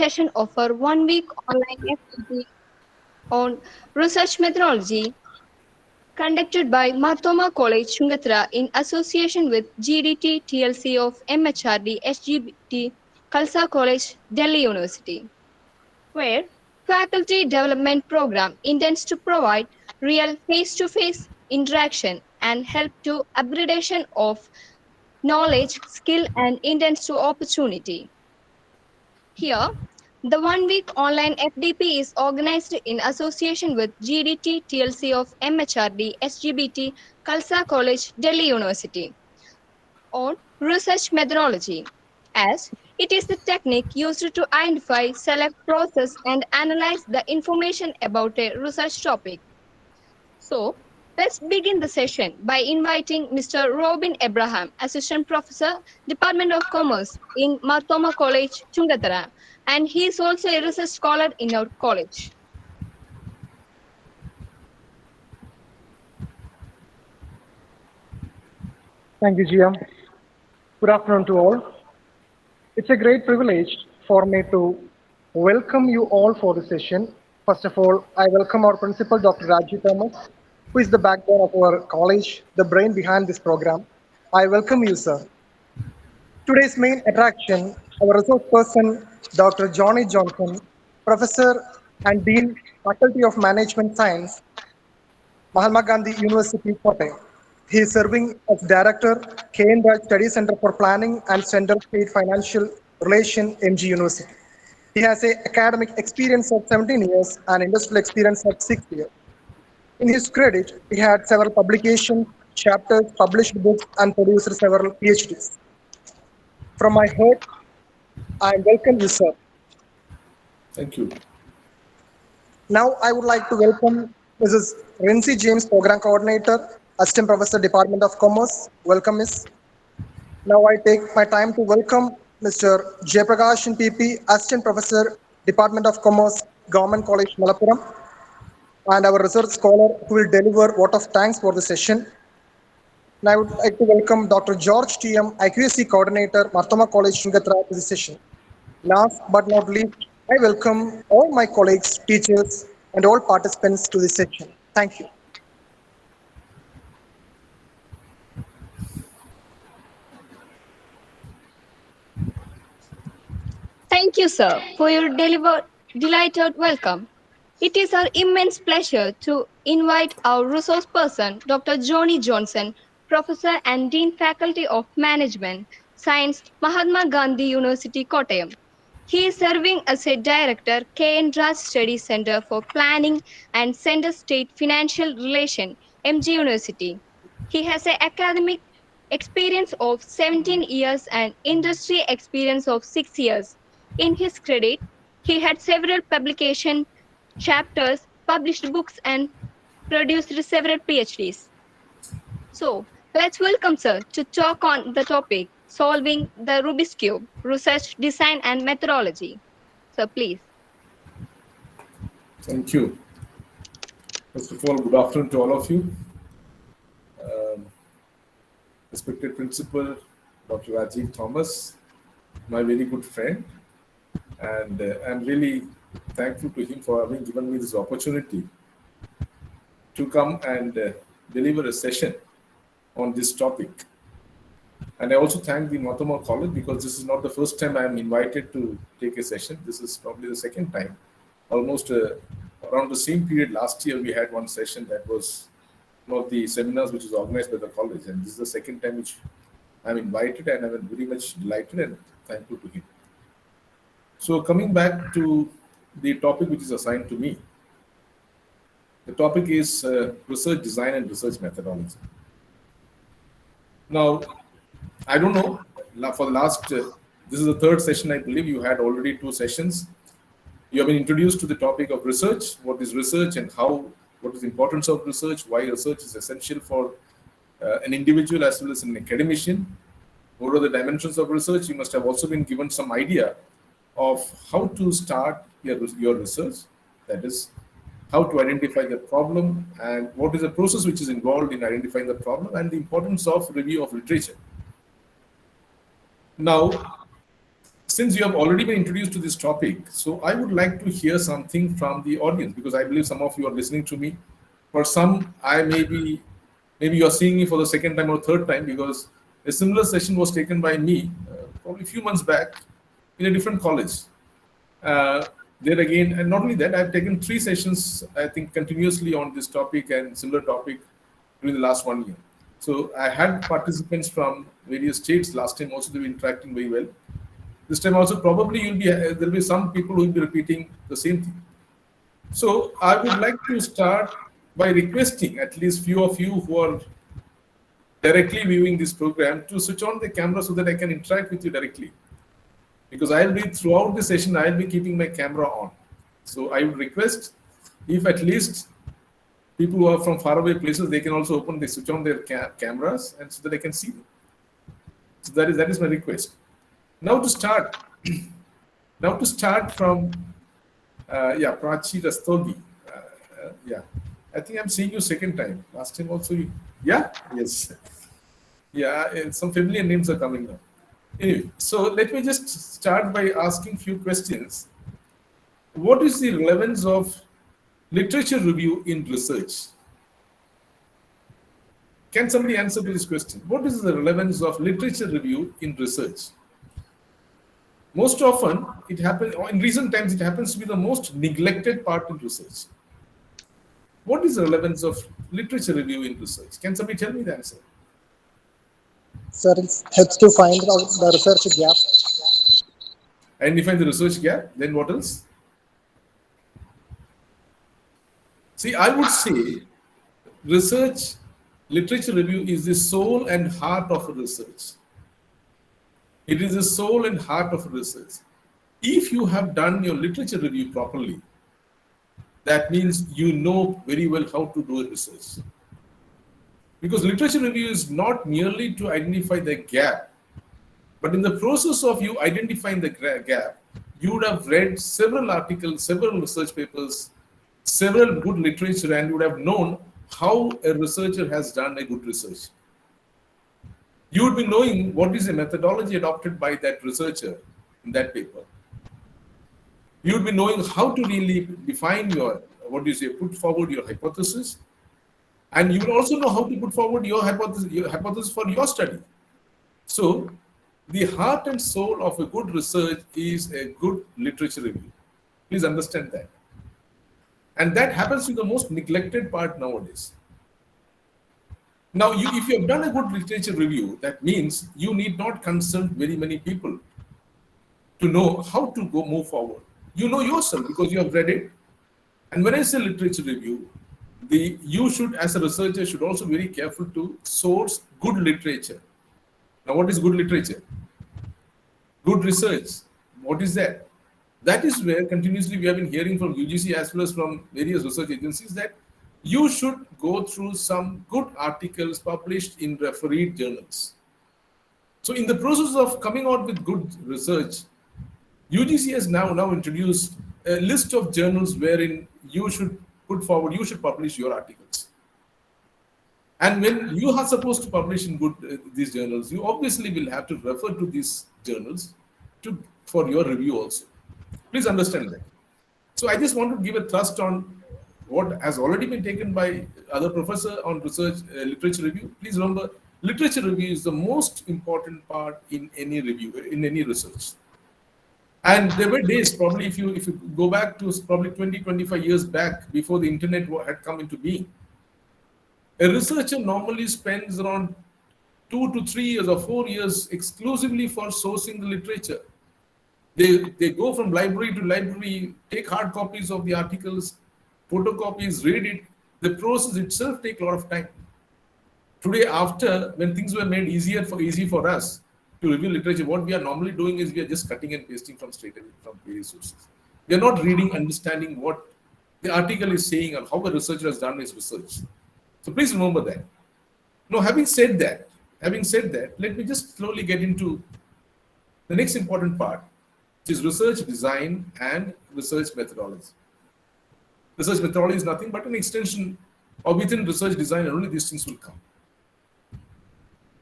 session of our 1 week online FTP on research methodology conducted by Marthoma College, Chungatra in association with GDT TLC of MHRD SGBT Khalsa College, Delhi University, where faculty development program intends to provide real face-to-face interaction and help to upgradation of knowledge, skill, and intends to opportunity. Here, the 1 week online FDP is organized in association with GDT TLC of MHRD SGBT Khalsa College, Delhi University on research methodology, as it is the technique used to identify, select, process, and analyze the information about a research topic. So, let's begin the session by inviting Mr. Robin Abraham, Assistant Professor, Department of Commerce in Marthoma College, Tungatara, and he is also a research scholar in our college. Thank you, Gia. Good afternoon to all. It's a great privilege for me to welcome you all for the session. First of all, I welcome our principal, Dr. Rajiv Thomas, who is the backbone of our college, the brain behind this program. I welcome you, sir. Today's main attraction, our resource person, Dr. Johnny Johnson, Professor and Dean, Faculty of Management Science, Mahatma Gandhi University, Kottayam. He is serving as Director, K.N. Raj Study Center for Planning and Center State Financial Relation, MG University. He has an academic experience of 17 years and industrial experience of 6 years. In his credit, he had several publications, chapters, published books, and produced several PhDs. From my heart, I welcome you, sir. Thank you. Now, I would like to welcome Mrs. Rency James, Program Coordinator, Assistant Professor, Department of Commerce. Welcome, Miss. Now, I take my time to welcome Mr. Jayaprakash PP, Assistant Professor, Department of Commerce, Government College, Malappuram, and our research scholar who will deliver vote of thanks for the session. Now, I would like to welcome Dr. George TM, IQAC Coordinator, Marthoma College, Shungatra, to the session. Last but not least, I welcome all my colleagues, teachers, and all participants to this section. Thank you. Thank you, sir, for your delighted welcome. It is our immense pleasure to invite our resource person, Dr. Johnny Johnson, Professor and Dean Faculty of Management, Science, Mahatma Gandhi University, Kottayam. He is serving as a Director, K.N. Raj Study Center for Planning and Center State Financial Relation, MG University. He has an academic experience of 17 years and industry experience of 6 years. In his credit, he had several publication chapters, published books, and produced several PhDs. So, let's welcome sir to talk on the topic solving the Rubik's Cube, research, design, and methodology. So, please. Thank you. First of all, good afternoon to all of you. Respected Principal, Dr. Rajiv Thomas, my very good friend, and I'm really thankful to him for having given me this opportunity to come and deliver a session on this topic. And I also thank the Marthoma College because this is not the first time I am invited to take a session. This is probably the second time. Almost around the same period last year, we had one session that was one of the seminars which was organized by the college. And this is the second time which I'm invited, and I'm very much delighted and thankful to him. So coming back to the topic which is assigned to me, the topic is research design and research methodology. Now, I don't know, for the last, this is the third session, I believe you had already 2 sessions. You have been introduced to the topic of research, what is research and what is the importance of research, why research is essential for an individual as well as an academician. What are the dimensions of research? You must have also been given some idea of how to start your research, that is, how to identify the problem and what is the process which is involved in identifying the problem and the importance of review of literature. Now, since you have already been introduced to this topic, so I would like to hear something from the audience, because I believe some of you are listening to me. For some, maybe you're seeing me for the second time or third time, because a similar session was taken by me probably a few months back in a different college. There again, and not only that, I've taken 3 sessions, I think, continuously on this topic and similar topic during the last 1 year. So I had participants from various states last time also. They were interacting very well. This time also probably there'll be some people who will be repeating the same thing. So I would like to start by requesting at least few of you who are directly viewing this program to switch on the camera so that I can interact with you directly. Because I'll be, throughout the session, I'll be keeping my camera on. So I would request, if at least people who are from faraway places, they can also switch on their cameras, and so that I can see them. So that is my request. Now to start from, Prachi Rastogi. I think I'm seeing you second time. Last time also you, yes. Some familiar names are coming now. Anyway, so let me just start by asking few questions. What is the relevance of literature review in research? Can somebody answer to this question? What is the relevance of literature review in research? Most often, it happens, in recent times, it happens to be the most neglected part in research. What is the relevance of literature review in research? Can somebody tell me the answer? Sir, it helps to find out the research gap. Identify the research gap, then what else? See, I would say literature review is the soul and heart of research. It is the soul and heart of research. If you have done your literature review properly, that means you know very well how to do a research. Because literature review is not merely to identify the gap, but in the process of you identifying the gap, you would have read several articles, several research papers, several good literature, and you would have known how a researcher has done a good research. You would be knowing what is the methodology adopted by that researcher in that paper. You would be knowing how to really define put forward your hypothesis. And you will also know how to put forward your hypothesis for your study. So the heart and soul of a good research is a good literature review. Please understand that. And that happens to be the most neglected part nowadays. Now, if you have done a good literature review, that means you need not consult very many people to know how to move forward. You know yourself because you have read it. And when I say literature review, you should, as a researcher, should also be very careful to source good literature. Now, what is good literature? Good research. What is that? That is where continuously we have been hearing from UGC as well as from various research agencies that you should go through some good articles published in refereed journals. So in the process of coming out with good research, UGC has now introduced a list of journals wherein you should publish your articles. And when you are supposed to publish in these journals, you obviously will have to refer to these journals for your review also. Please understand that. So I just want to give a thrust on what has already been taken by other professor on research literature review. Please remember, literature review is the most important part in any review, in any research. And there were days, probably if you go back to probably 20-25 years back, before the internet had come into being, a researcher normally spends around 2 to 3 years or 4 years exclusively for sourcing the literature. They go from library to library, take hard copies of the articles, photocopies, read it. The process itself takes a lot of time. Today, when things were made easy for us to review literature, what we are normally doing is we are just cutting and pasting from various sources. We are not reading, understanding what the article is saying and how a researcher has done his research. So please remember that. Now, having said that, let me just slowly get into the next important part, which is research design and research methodology. Research methodology is nothing but an extension or within research design, and only these things will come.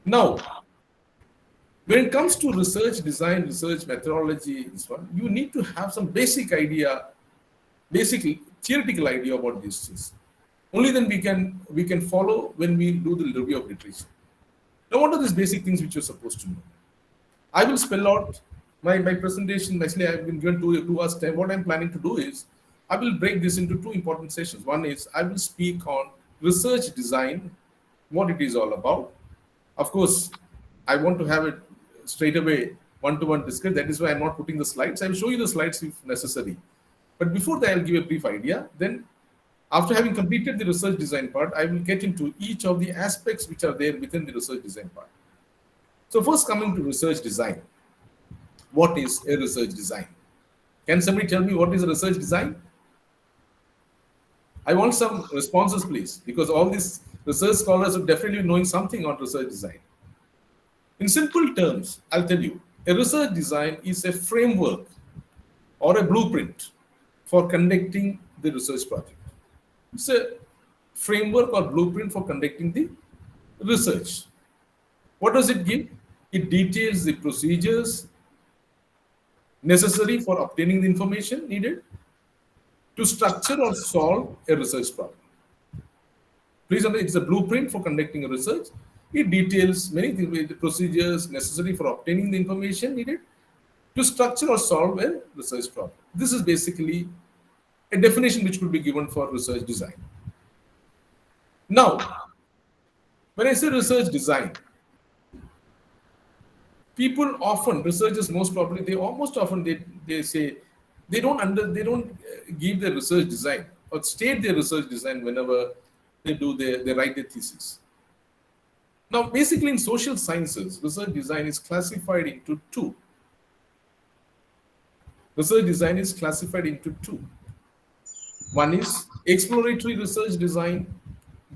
Now, When it comes to research design, research methodology, this one, you need to have some basic idea, basic theoretical idea about these things. Only then we can follow when we do the review of literature. Now, what are these basic things which you're supposed to know? I will spell out my presentation. Actually, I've been given 2 hours time. What I'm planning to do is I will break this into 2 important sessions. One is I will speak on research design, what it is all about. Of course, I want to have it straight away one-to-one discuss. That is why I'm not putting the slides. I'll show you the slides if necessary. But before that, I'll give a brief idea. Then, after having completed the research design part, I will get into each of the aspects which are there within the research design part. So first, coming to research design. What is a research design? Can somebody tell me what is a research design? I want some responses, please, because all these research scholars are definitely knowing something on research design. In simple terms, I'll tell you, a research design is a framework or a blueprint for conducting the research project. It's a framework or blueprint for conducting the research. What does it give? It details the procedures necessary for obtaining the information needed to structure or solve a research problem. Please understand, it's a blueprint for conducting a research. It details many things, the procedures necessary for obtaining the information needed to structure or solve a research problem. This is basically a definition which could be given for research design. Now, when I say research design, people often, researchers most probably, they say they don't give their research design or state their research design whenever they write their thesis. Now, basically in social sciences, research design is classified into 2. Research design is classified into 2. One is exploratory research design.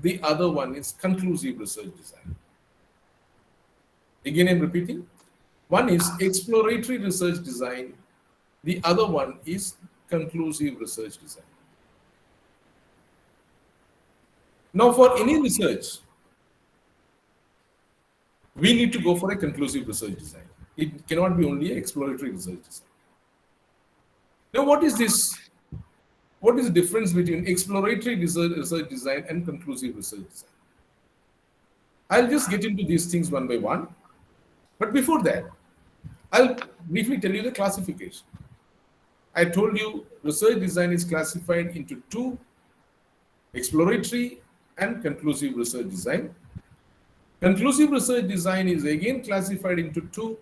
The other one is conclusive research design. Again, I'm repeating. One is exploratory research design. The other one is conclusive research design. Now, for any research, we need to go for a conclusive research design. It cannot be only an exploratory research design. Now, what is this? What is the difference between exploratory research design and conclusive research design? I'll just get into these things one by one. But before that, I'll briefly tell you the classification. I told you research design is classified into 2, exploratory and conclusive research design. Conclusive research design is again classified into 2.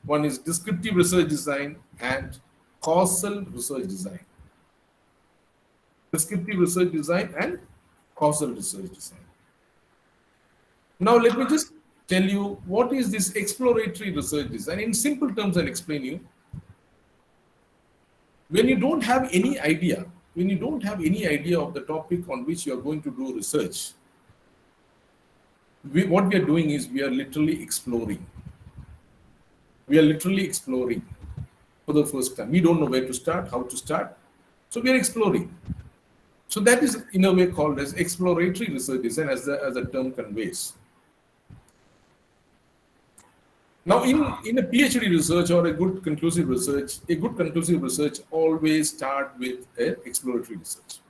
One is descriptive research design and causal research design. Descriptive research design and causal research design. Now, let me just tell you what is this exploratory research design. In simple terms, I'll explain you. When you don't have any idea, of the topic on which you are going to do research, what we are doing is we are literally exploring. We are literally exploring for the first time. We don't know where to start, how to start. So we are exploring. So that is in a way called as exploratory research design, as the term conveys. Now, in a PhD research or a good conclusive research always start with an exploratory research.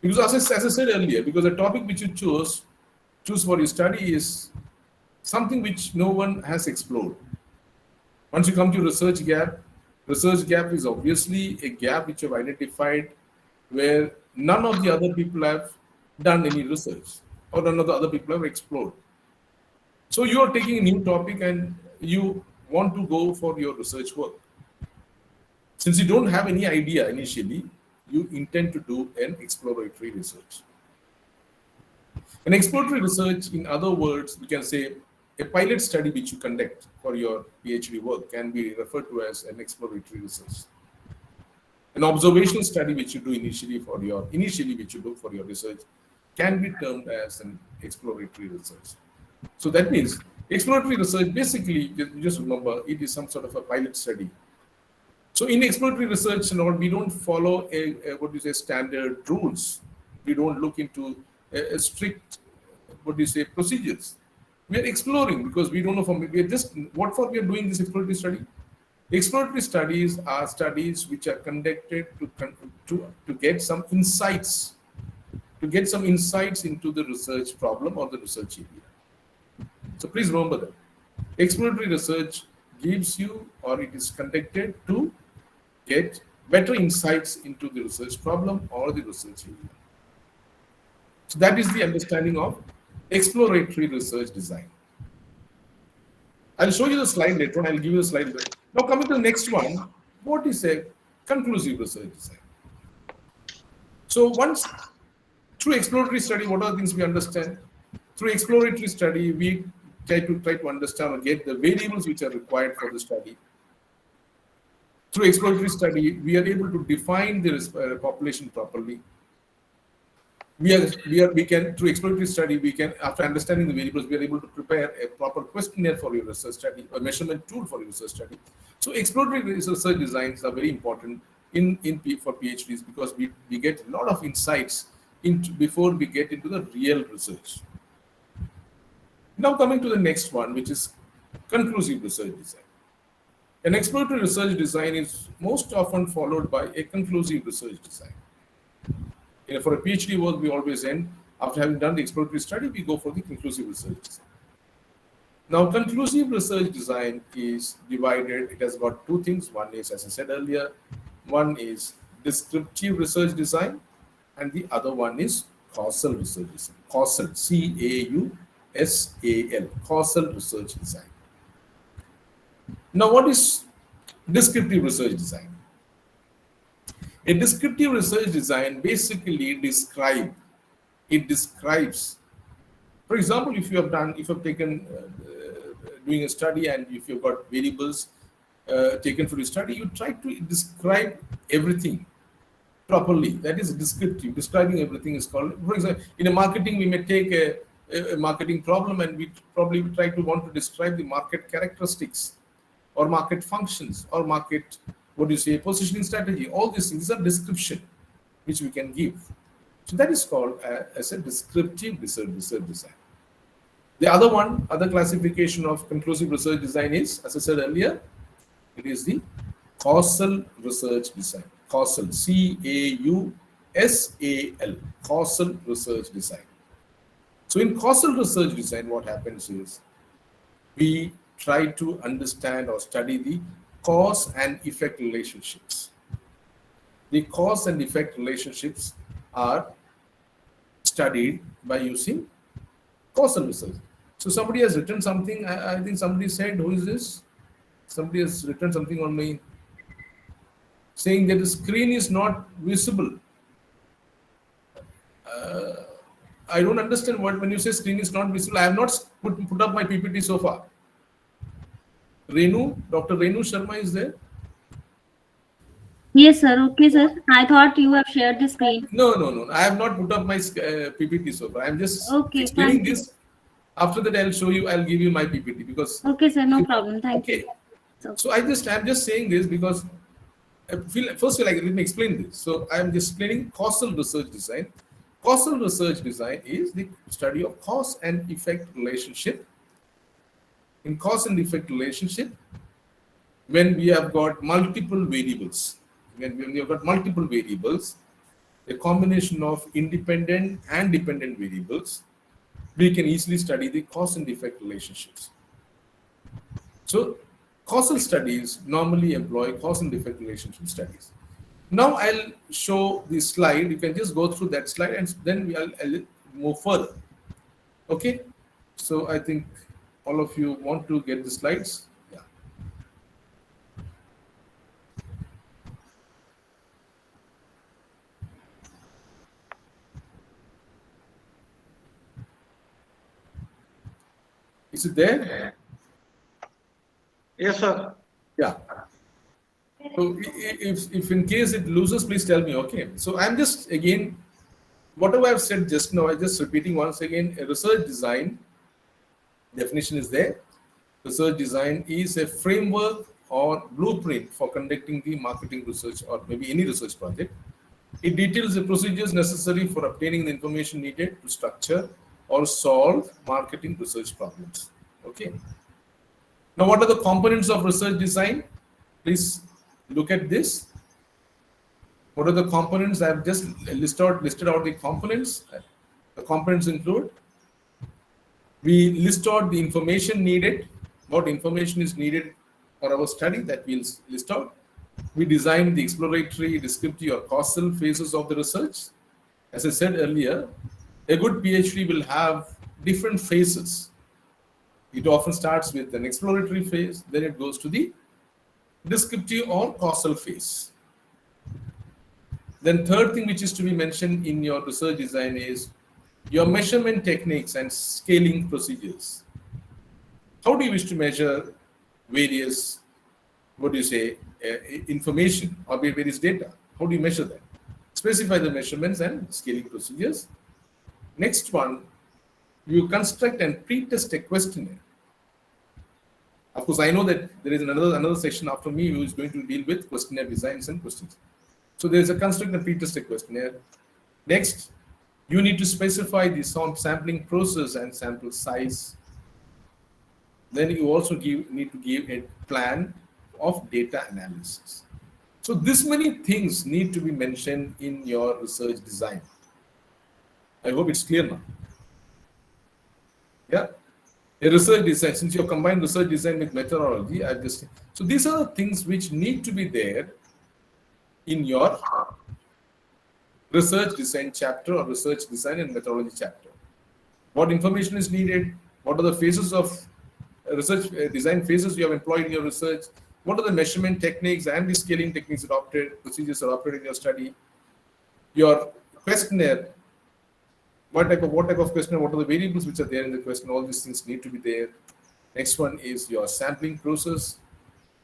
Because as I said earlier, because the topic which you choose for your study is something which no one has explored. Once you come to research gap is obviously a gap which you have identified where none of the other people have done any research or none of the other people have explored. So you are taking a new topic and you want to go for your research work. Since you don't have any idea initially, you intend to do an exploratory research. An exploratory research, in other words, we can say a pilot study which you conduct for your PhD work can be referred to as an exploratory research. An observational study which you do initially which you do for your research can be termed as an exploratory research. So that means exploratory research, basically, just remember, it is some sort of a pilot study. So in exploratory research and all, we don't follow standard rules. We don't look into a strict, procedures. We are exploring because we don't know we are just what for we are doing this exploratory study. Exploratory studies are studies which are conducted to get some insights, into the research problem or the research area. So please remember that exploratory research gives you, or it is conducted to get better insights into the research problem or the research area. So that is the understanding of exploratory research design. I'll show you the slide later on. I'll give you the slide later. Now coming to the next one, what is a conclusive research design? So once through exploratory study, what are the things we understand? Through exploratory study, we try to understand or get the variables which are required for the study. Through exploratory study, we are able to define the population properly. We can through exploratory study, we can, after understanding the variables, we are able to prepare a proper questionnaire for your research study, a measurement tool for your research study. So exploratory research designs are very important for PhDs because we get a lot of insights before we get into the real research. Now coming to the next one, which is conclusive research design. An exploratory research design is most often followed by a conclusive research design. For a PhD work, we always end, after having done the exploratory study, we go for the conclusive research design. Now, conclusive research design is divided. It has got two things. One is, as I said earlier, one is descriptive research design, and the other one is causal research design. Causal, C-A-U-S-A-L, causal research design. Now, what is descriptive research design? A descriptive research design basically describes, for example, if you have taken doing a study and if you've got variables taken for the study, you try to describe everything properly. That is descriptive. Describing everything is called, for example, in a marketing, we may take a marketing problem and we probably try to want to describe the market characteristics or market functions or market, positioning strategy. All these things are description which we can give. So that is called as a descriptive research design. The other classification of conclusive research design is, as I said earlier, it is the causal research design. Causal, C-A-U-S-A-L, causal research design. So in causal research design, what happens is we try to understand or study the cause and effect relationships. The cause and effect relationships are studied by using causal research. So somebody has written something. I think somebody said, who is this? Somebody has written something on me saying that the screen is not visible. I don't understand when you say screen is not visible. I have not put up my PPT so far. Dr. Renu Sharma is there? Yes, sir. Okay, sir. I thought you have shared the screen. No. I have not put up my PPT so far. I'm just explaining this. After that, I'll give you my PPT because. Okay, sir. No problem. Thank you. So I'm just saying this because let me explain this. So I'm just explaining causal research design. Causal research design is the study of cause and effect relationship. In cause and effect relationship, when we have got multiple variables, a combination of independent and dependent variables, we can easily study the cause and effect relationships. So causal studies normally employ cause and effect relationship studies. Now I'll show the slide. You can just go through that slide and then I'll move further. Okay. So I think all of you want to get the slides. Yeah. Is it there? Yes, sir. Yeah. So if in case it loses, please tell me. Okay. So I'm just again, whatever I've said just now, I'm just repeating once again. A research design definition is there. Research design is a framework or blueprint for conducting the marketing research or maybe any research project. It details the procedures necessary for obtaining the information needed to structure, or solve marketing research problems. Okay. Now, what are the components of research design? Please look at this. What are the components? I have just listed out the components. The components include, we list out the information needed, what information is needed for our study, that we'll list out. We design the exploratory, descriptive, or causal phases of the research. As I said earlier, a good PhD will have different phases. It often starts with an exploratory phase, then it goes to the descriptive or causal phase. Then third thing which is to be mentioned in your research design is your measurement techniques and scaling procedures. How do you wish to measure various, information or various data? How do you measure that? Specify the measurements and scaling procedures. Next one, you construct and pre-test a questionnaire. Of course, I know that there is another section after me who is going to deal with questionnaire designs and questions. So there is a construct and pre-test a questionnaire. Next, you need to specify the sampling process and sample size. Then you also need to give a plan of data analysis. So this many things need to be mentioned in your research design. I hope it's clear now. Yeah. A research design, since you have combined research design with methodology, so these are the things which need to be there in your research design chapter or research design and methodology chapter. What information is needed? What are the phases of research design phases you have employed in your research? What are the measurement techniques and the scaling techniques adopted, procedures adopted in your study? Your questionnaire, what type of questionnaire, what are the variables which are there in the question? All these things need to be there. Next one is your sampling process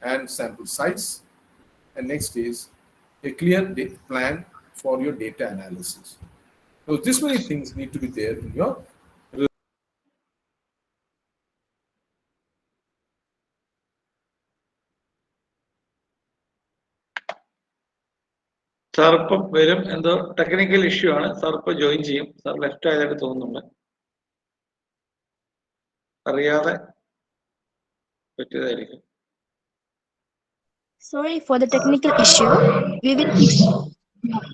and sample size. And next is a clear plan for your data analysis. So this many things need to be there in your sir ഇപ്പം വരും, എന്തോ technical issue ആണ്. Sir ഇപ്പൊ join ചെയ്യും. Sir left ആയതായിട്ട് തോന്നുന്നുണ്ട്, അറിയാതെ പറ്റിയതായിരിക്കും. Sorry for the technical issue. We will fix it.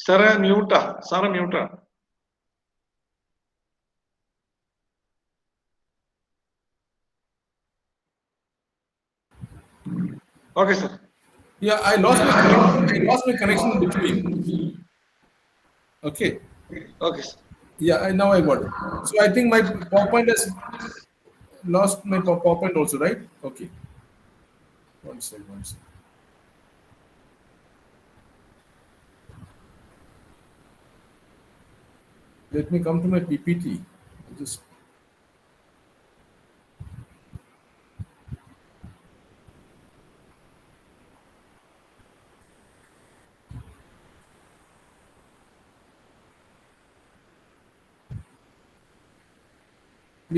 സാറേ മ്യൂട്ടാ, sir മ്യൂട്ടാ. Okay, sir. Yeah, I lost my connection in between. Okay. Okay, sir. Yeah, now I got it. So I think my PowerPoint has lost my PowerPoint also, right? Okay. One second. Let me come to my PPT. Just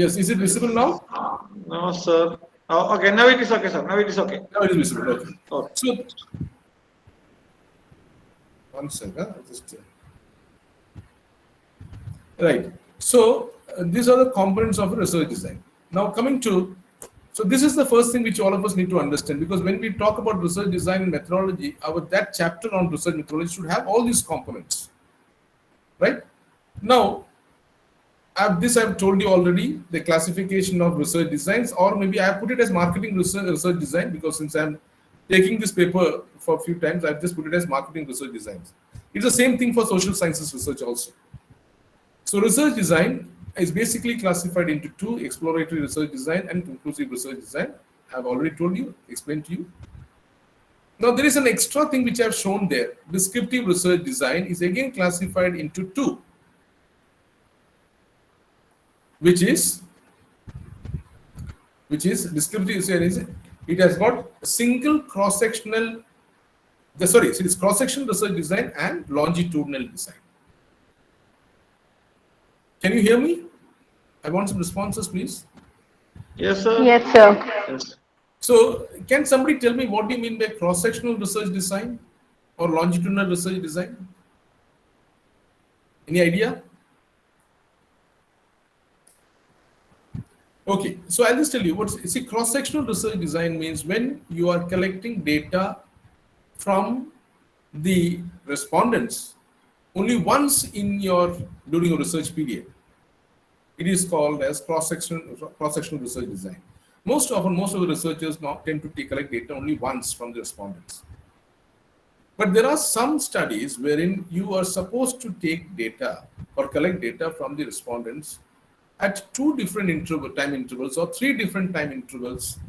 yes, is it visible now? No, sir. Oh, okay, now it is okay, sir. Now it is okay. Now it is visible. Okay. Okay. So one second. Right. So these are the components of research design. Now coming to, so this is the first thing which all of us need to understand, because when we talk about research design and methodology, that chapter on research methodology should have all these components, right? Now, I've told you already, the classification of research designs, or maybe I put it as marketing research design, because since I'm taking this paper for a few times, I've just put it as marketing research designs. It's the same thing for social sciences research also. So research design is basically classified into two: exploratory research design and conclusive research design. I've already told you, explained to you. Now there is an extra thing which I've shown there. Descriptive research design is again classified into two: which is descriptive design is it has got a single cross-sectional. Sorry, it is cross-sectional research design and longitudinal design. Can you hear me? I want some responses, please. Yes, sir. Yes, sir. Yes. So, can somebody tell me what do you mean by cross-sectional research design or longitudinal research design? Any idea? Okay, so I'll just tell you see, cross-sectional research design means when you are collecting data from the respondents only once during your research period. It is called as cross-sectional research design. Most of the researchers now tend to collect data only once from the respondents. But there are some studies wherein you are supposed to take data or collect data from the respondents at 2 different time intervals or 3 different time intervals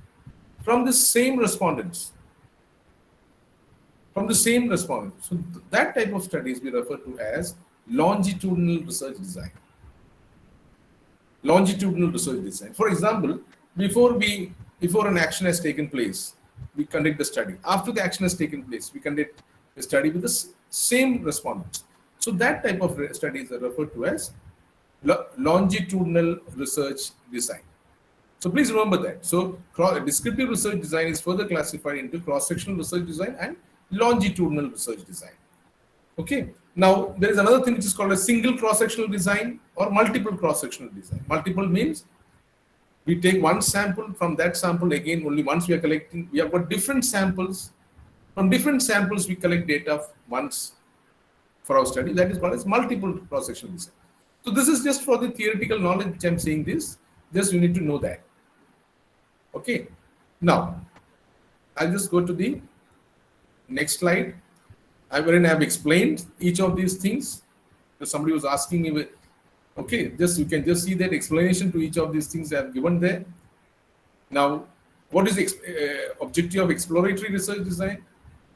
from the same respondents. So that type of studies we refer to as longitudinal research design. For example, before an action has taken place, we conduct the study. After the action has taken place, we conduct the study with the same respondents. So that type of studies are referred to as longitudinal research design. So please remember that. So descriptive research design is further classified into cross-sectional research design and longitudinal research design. Okay. Now there is another thing which is called a single cross-sectional design or multiple cross-sectional design. Multiple means we take one sample. From that sample again only once we are collecting. We have got different samples. From different samples we collect data once for our study. That is called as multiple cross-sectional design. So this is just for the theoretical knowledge which I am saying this. Just you need to know that. Okay. Now, I'll just go to the next slide. I have explained each of these things. So somebody was asking me, okay, you can just see that explanation to each of these things I have given there. Now, what is the objective of exploratory research design?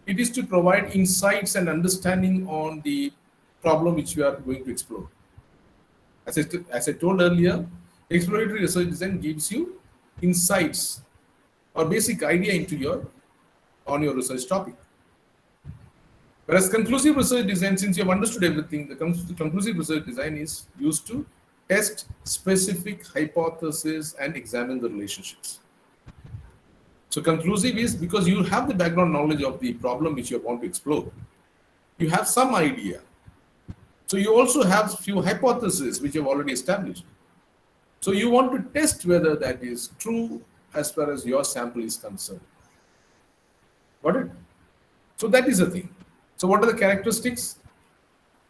It is to provide insights and understanding on the problem which we are going to explore. As I told earlier, exploratory research design gives you insights or basic idea on your research topic. Whereas conclusive research design, since you have understood everything, the conclusive research design is used to test specific hypotheses and examine the relationships. So conclusive is because you have the background knowledge of the problem which you want to explore. You have some idea. So you also have few hypotheses which you have already established. So you want to test whether that is true as far as your sample is concerned. Got it? So that is the thing. So what are the characteristics?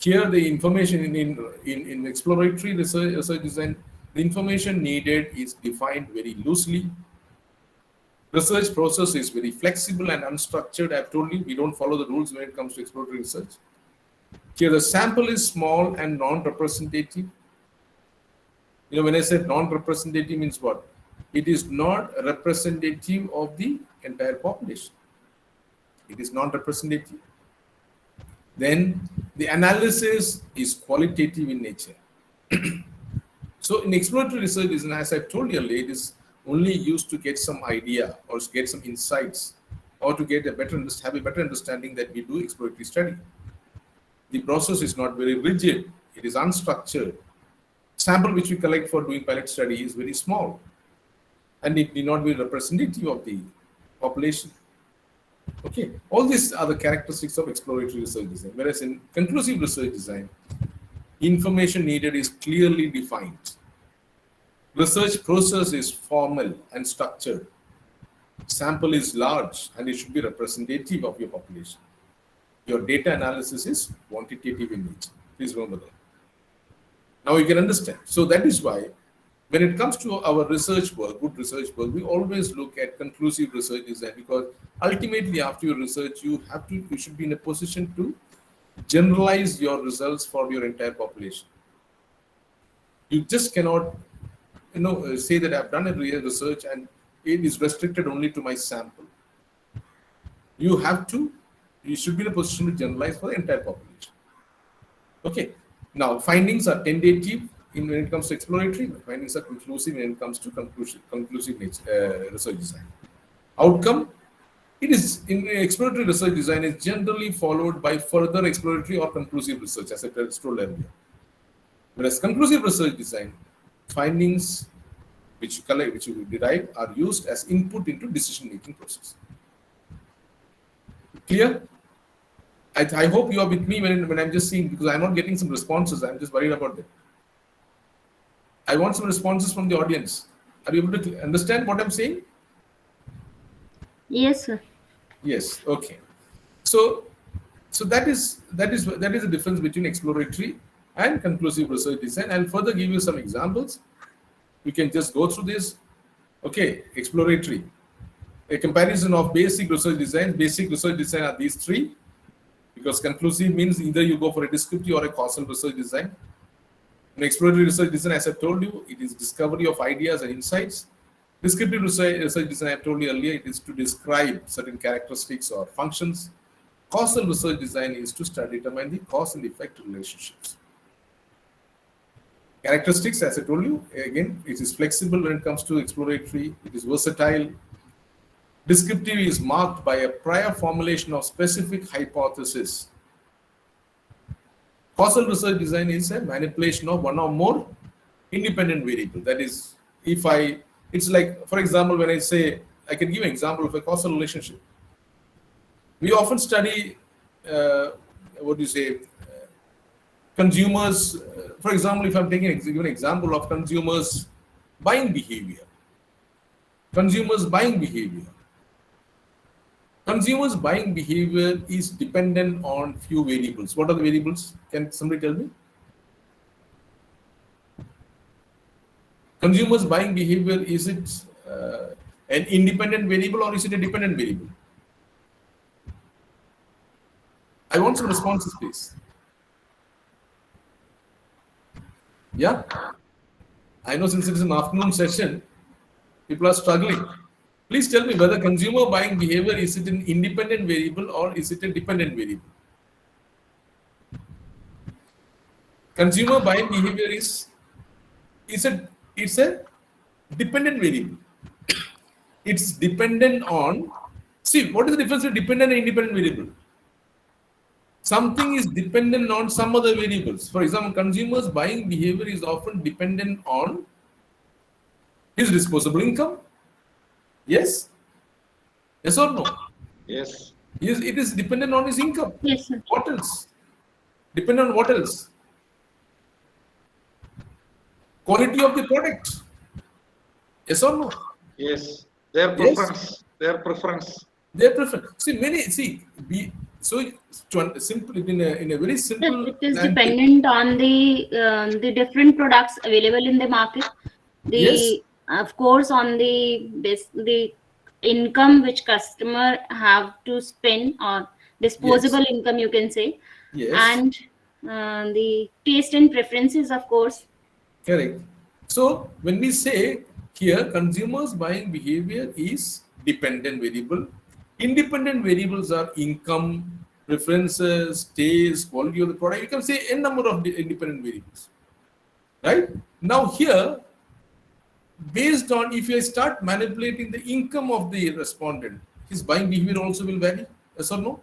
Here the information in exploratory research design, the information needed is defined very loosely. Research process is very flexible and unstructured. I've told you we don't follow the rules when it comes to exploratory research. Here the sample is small and non-representative. You know, when I said non-representative means what? It is not representative of the entire population. It is non-representative. Then the analysis is qualitative in nature. So in exploratory research, as I've told you earlier, it is only used to get some idea or to get some insights or to get have a better understanding that we do exploratory study. The process is not very rigid. It is unstructured. Sample which we collect for doing pilot study is very small and it need not be representative of the population. Okay, all these are the characteristics of exploratory research design. Whereas in conclusive research design, information needed is clearly defined. Research process is formal and structured. Sample is large and it should be representative of your population. Your data analysis is quantitative in nature. Please remember that. Now you can understand. So that is why when it comes to our research work, good research work, we always look at conclusive research design because ultimately after your research, you should be in a position to generalize your results for your entire population. You just cannot, say that I've done a research and it is restricted only to my sample. You should be in a position to generalize for the entire population. Okay. Now, findings are tentative. when it comes to exploratory, findings are conclusive when it comes to conclusive research design. Outcome, it is in exploratory research design is generally followed by further exploratory or conclusive research, as I told earlier. Whereas conclusive research design, findings which you derive are used as input into decision-making process. Clear? I hope you are with me when I'm just seeing, because I'm not getting some responses. I'm just worried about them. I want some responses from the audience. Are you able to understand what I'm saying? Yes, sir. Yes. Okay. So that is the difference between exploratory and conclusive research design. I'll further give you some examples. We can just go through this. Okay. Exploratory. A comparison of basic research design. Basic research design are these three, because conclusive means either you go for a descriptive or a causal research design. In exploratory research design, as I told you, it is discovery of ideas and insights. Descriptive research design, I told you earlier, it is to describe certain characteristics or functions. Causal research design is to determine the cause and effect relationships. Characteristics, as I told you, again, it is flexible when it comes to exploratory. It is versatile. Descriptive is marked by a prior formulation of specific hypothesis. Causal research design is a manipulation of one or more independent variables. That is, it's like, for example, when I say, I can give an example of a causal relationship. We often study, consumers. For example, if I'm taking an example of consumers' buying behavior. Consumers' buying behavior. Consumers' buying behavior is dependent on few variables. What are the variables? Can somebody tell me? Consumers' buying behavior, is it an independent variable or is it a dependent variable? I want some responses, please. Yeah? I know since it is an afternoon session, people are struggling. Please tell me whether consumer buying behavior, is it an independent variable or is it a dependent variable? Consumer buying behavior it's a dependent variable. It's dependent on, see, what is the difference between dependent and independent variable? Something is dependent on some other variables. For example, consumers buying behavior is often dependent on his disposable income. Yes? Yes or no? Yes. Yes, it is dependent on his income. Yes, sir. What else? Depend on what else? Quality of the product. Yes or no? Yes. Their Yes. preference. Their preference. Their preference. Simple in a very simple. It is language. dependent on the different products available in the market. Yes. Of course, on the income which customer have to spend, or disposable income, you can say. Yes. And the taste and preferences, of course. Correct. So when we say here, consumers buying behavior is dependent variable. Independent variables are income, preferences, taste, quality of the product. You can say n number of independent variables. Right? Now here, based on, if you start manipulating the income of the respondent, his buying behavior also will vary. Yes or no?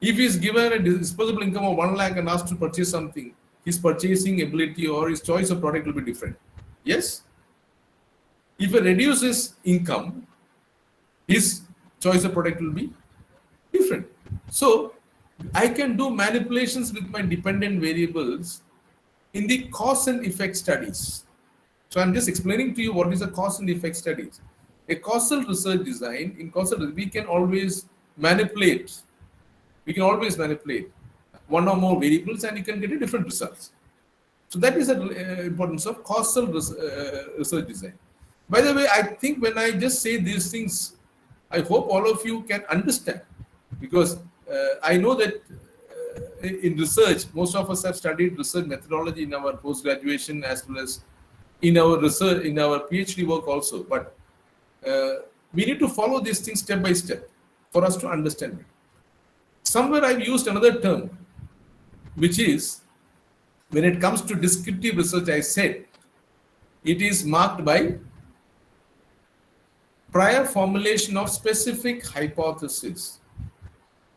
If he is given a disposable income of 1 lakh and asked to purchase something, his purchasing ability or his choice of product will be different. Yes? If he reduces income, his choice of product will be different. So I can do manipulations with my dependent variables in the cause and effect studies. So I'm just explaining to you what is a cause and effect studies. A causal research design, in causal, we can always manipulate. We can always manipulate one or more variables and you can get a different results. So that is the importance of causal research design. By the way, I think when I just say these things, I hope all of you can understand, because I know that in research, most of us have studied research methodology in our post-graduation as well as in our research, in our PhD work also. But we need to follow these things step by step for us to understand it. Somewhere I've used another term, which is when it comes to descriptive research, I said it is marked by prior formulation of specific hypothesis.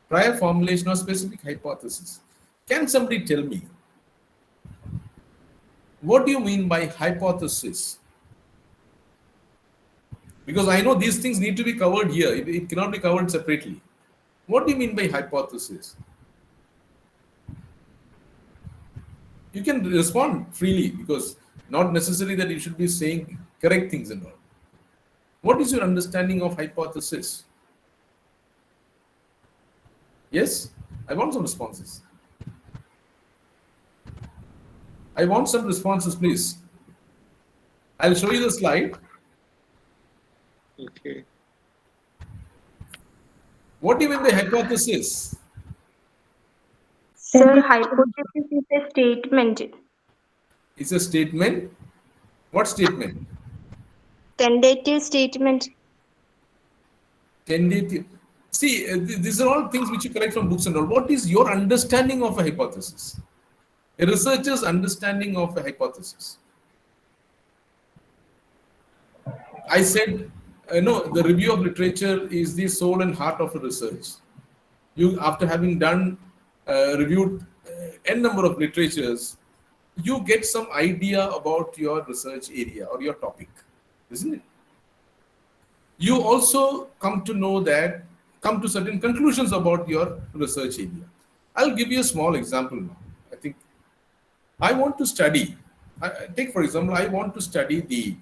Prior formulation of specific hypothesis. Can somebody tell me, what do you mean by hypothesis? Because I know these things need to be covered here. It cannot be covered separately. What do you mean by hypothesis? You can respond freely, because not necessary that you should be saying correct things and all. What is your understanding of hypothesis? Yes? I want some responses. I want some responses, please. I'll show you the slide. Okay. What do you mean by hypothesis? Sir, hypothesis is a statement. It's a statement. What statement? Tentative statement. Tentative. See, these are all things which you collect from books and all. What is your understanding of a hypothesis? A researcher's understanding of a hypothesis. I said, no, the review of literature is the soul and heart of a research. You, after having done, reviewed n number of literatures, you get some idea about your research area or your topic, isn't it? You also come to certain conclusions about your research area. I'll give you a small example now. I think I want to study, take for example, I want to study the,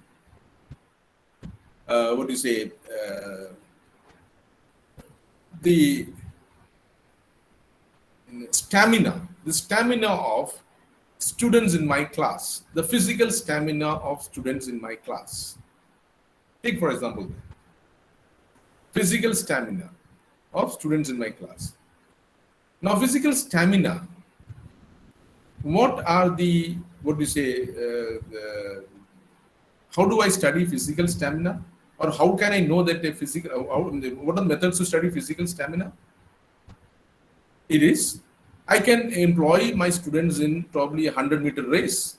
the stamina of students in my class, the physical stamina of students in my class. Take for example, physical stamina of students in my class. Now, physical stamina, what are the, how do I study physical stamina? Or how can I know that a what are the methods to study physical stamina? It is, I can employ my students in probably a 100-meter race.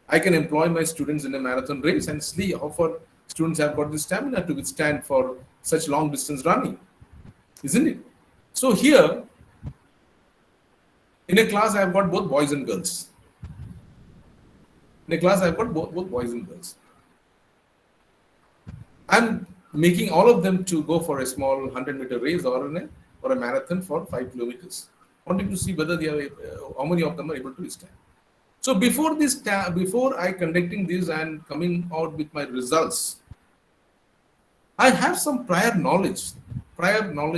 I can employ my students in a marathon race and see how far students have got the stamina to withstand for such long distance running, isn't it? So here, in a class, I've got both boys and girls. In a class, I've got both boys and girls. I'm making all of them to go for a small 100-meter race or a marathon for 5 kilometers, wanting to see whether they are, how many of them are able to withstand. So before I conducting this and coming out with my results, I have some prior knowledge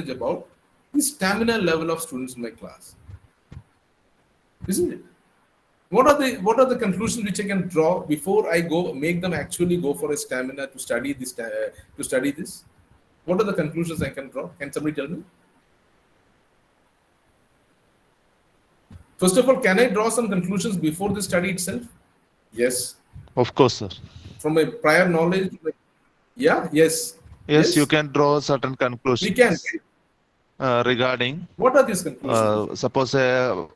about the stamina level of students in my class, isn't it? What are the conclusions which I can draw before I make them actually go for a stamina to study this? What are the conclusions I can draw? Can somebody tell me? First of all, can I draw some conclusions before the study itself? Yes. Of course, sir. From a prior knowledge? Yeah, yes. Yes, you can draw certain conclusions. We can. Regarding. What are these conclusions? Suppose a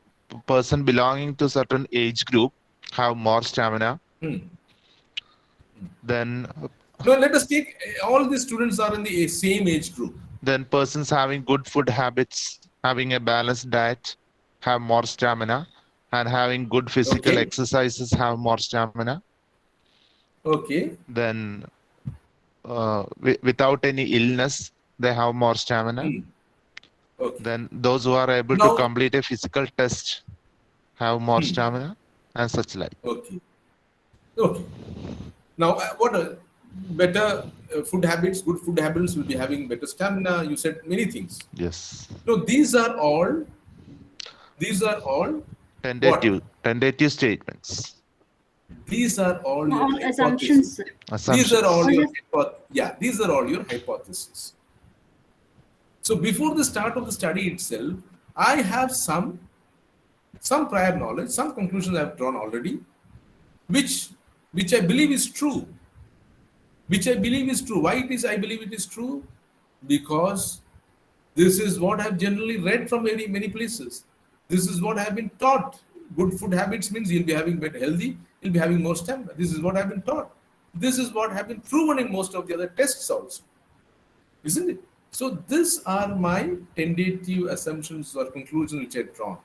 person belonging to certain age group have more stamina. Then. No, let us take all the students are in the same age group. Then persons having good food habits, having a balanced diet, have more stamina, and having good physical exercises have more stamina. Okay. Then without any illness, they have more stamina. Okay. Then those who are able to complete a physical test have more stamina and such like. Okay. Okay. Now, what are better food habits? Good food habits will be having better stamina. You said many things. Yes. No, these are all tentative statements. These are all your assumptions. These are all your these are all your hypotheses. So before the start of the study itself, I have some prior knowledge, some conclusions I have drawn already, which I believe is true. Why I believe it is true? Because this is what I've generally read from many places. This is what I have been taught Good food habits means you'll be having better healthy, you'll be having more stamina. This is what I've been taught. This is what have been proven in most of the other tests also. Isn't it? So these are my tentative assumptions or conclusions which I've drawn.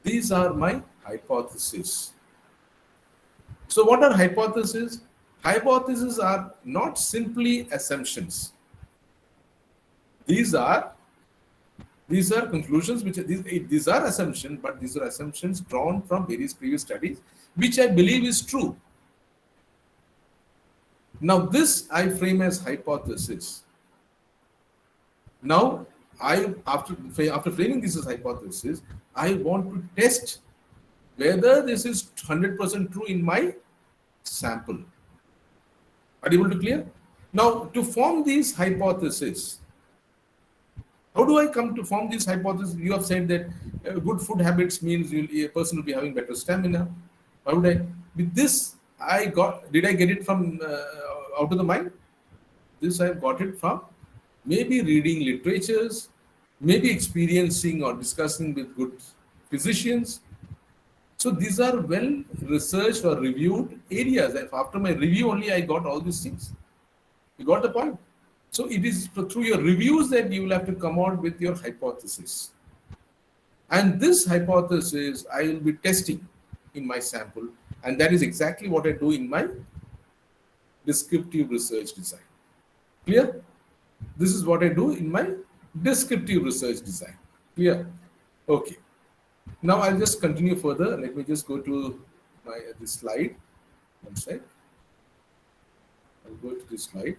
These are my hypotheses. So what are hypotheses? Hypotheses are not simply assumptions. These are conclusions which these are assumptions, but these are assumptions drawn from various previous studies, which I believe is true. Now this I frame as hypothesis. Now after framing this as hypothesis, I want to test whether this is 100% true in my sample. Are you able to clear? Now to form these hypotheses, how do I come to form this hypothesis? You have said that good food habits means a person will be having better stamina. How would I? With this, did I get it from out of the mind? This I got it from maybe reading literatures, maybe experiencing or discussing with good physicians. So these are well researched or reviewed areas. After my review only, I got all these things. You got the point? So it is through your reviews that you will have to come out with your hypothesis. And this hypothesis I will be testing in my sample. And that is exactly what I do in my descriptive research design. Clear? This is what I do in my descriptive research design. Clear? Okay. Now I'll just continue further. Let me just go to this slide. One sec. I'll go to this slide.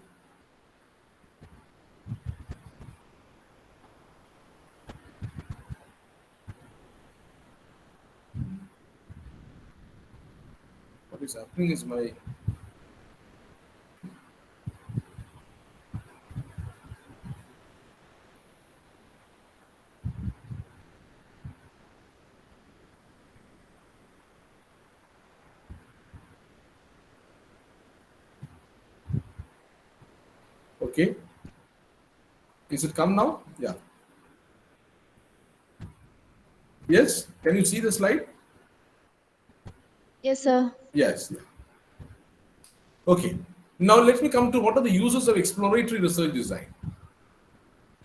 What is happening is my okay. Is it come now? Yeah. Yes. Can you see the slide? Yes, sir. Yes. Yeah. Okay. Now let me come to what are the uses of exploratory research design.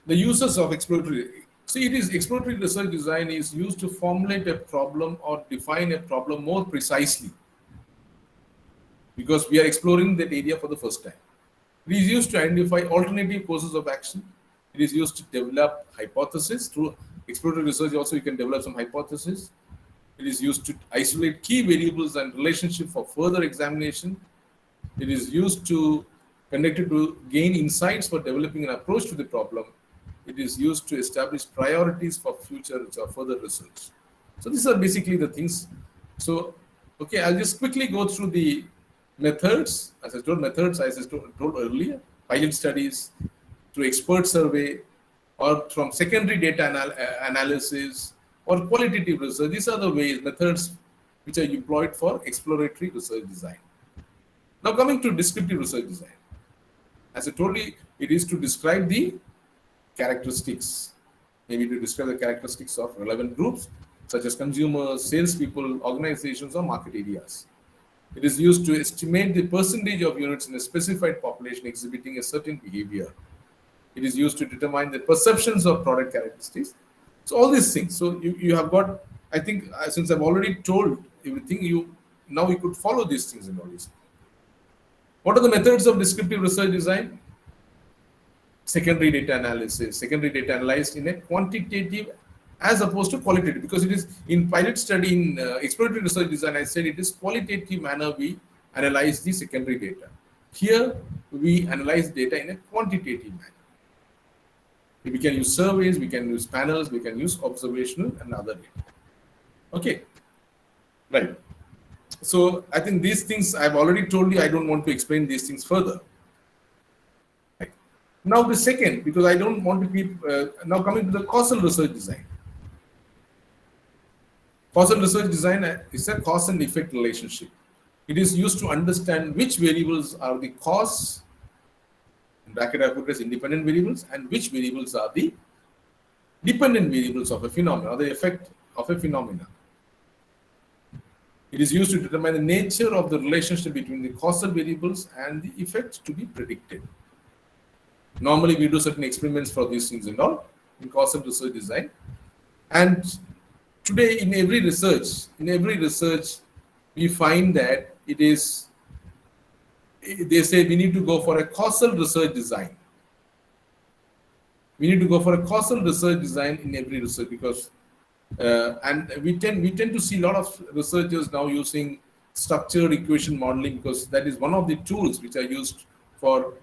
The uses of exploratory. See, it is exploratory research design is used to formulate a problem or define a problem more precisely, because we are exploring that area for the first time. It is used to identify alternative courses of action. It is used to develop hypotheses. Through exploratory research also you can develop some hypotheses. It is used to isolate key variables and relationship for further examination. It is used to conduct it to gain insights for developing an approach to the problem. It is used to establish priorities for future or further research. So these are basically the things. So, okay, I'll just quickly go through the methods. As I told earlier, pilot studies, through expert survey, or from secondary data analysis, or qualitative research. These are the methods which are employed for exploratory research design. Now coming to descriptive research design. As I told you, it is to describe the characteristics, maybe to describe the characteristics of relevant groups, such as consumers, salespeople, organizations, or market areas. It is used to estimate the percentage of units in a specified population exhibiting a certain behavior. It is used to determine the perceptions of product characteristics. So all these things. So you have got, I think, since I've already told everything, now you could follow these things and all these. What are the methods of descriptive research design? Secondary data analysis. Secondary data analyzed in a quantitative as opposed to qualitative, because it is in pilot study in exploratory research design, I said it is qualitative manner we analyze the secondary data. Here we analyze data in a quantitative manner. We can use surveys, we can use panels, we can use observational and other data. Okay, right. So I think these things I've already told you, I don't want to explain these things further. Right. Now the second, because I don't want to keep, now coming to the causal research design. Causal research design is a cause and effect relationship. It is used to understand which variables are the cause, in bracket I put as independent variables, and which variables are the dependent variables of a phenomenon or the effect of a phenomenon. It is used to determine the nature of the relationship between the causal variables and the effect to be predicted. Normally, we do certain experiments for these things and all in causal research design. And today, in every research, we find that it is, they say we need to go for a causal research design. We need to go for a causal research design in every research because, and we tend to see a lot of researchers now using structured equation modeling because that is one of the tools which are used for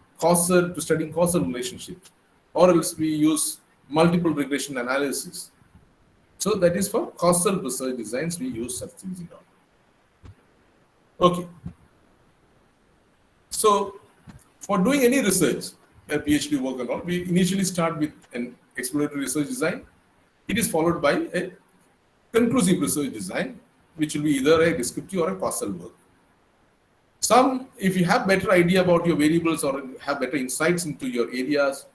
studying causal relationships, or else we use multiple regression analysis. So that is for causal research designs, we use such things and all. Okay. So for doing any research, a PhD work and all, we initially start with an exploratory research design. It is followed by a conclusive research design, which will be either a descriptive or a causal work. If you have better idea about your variables or have better insights into your areas,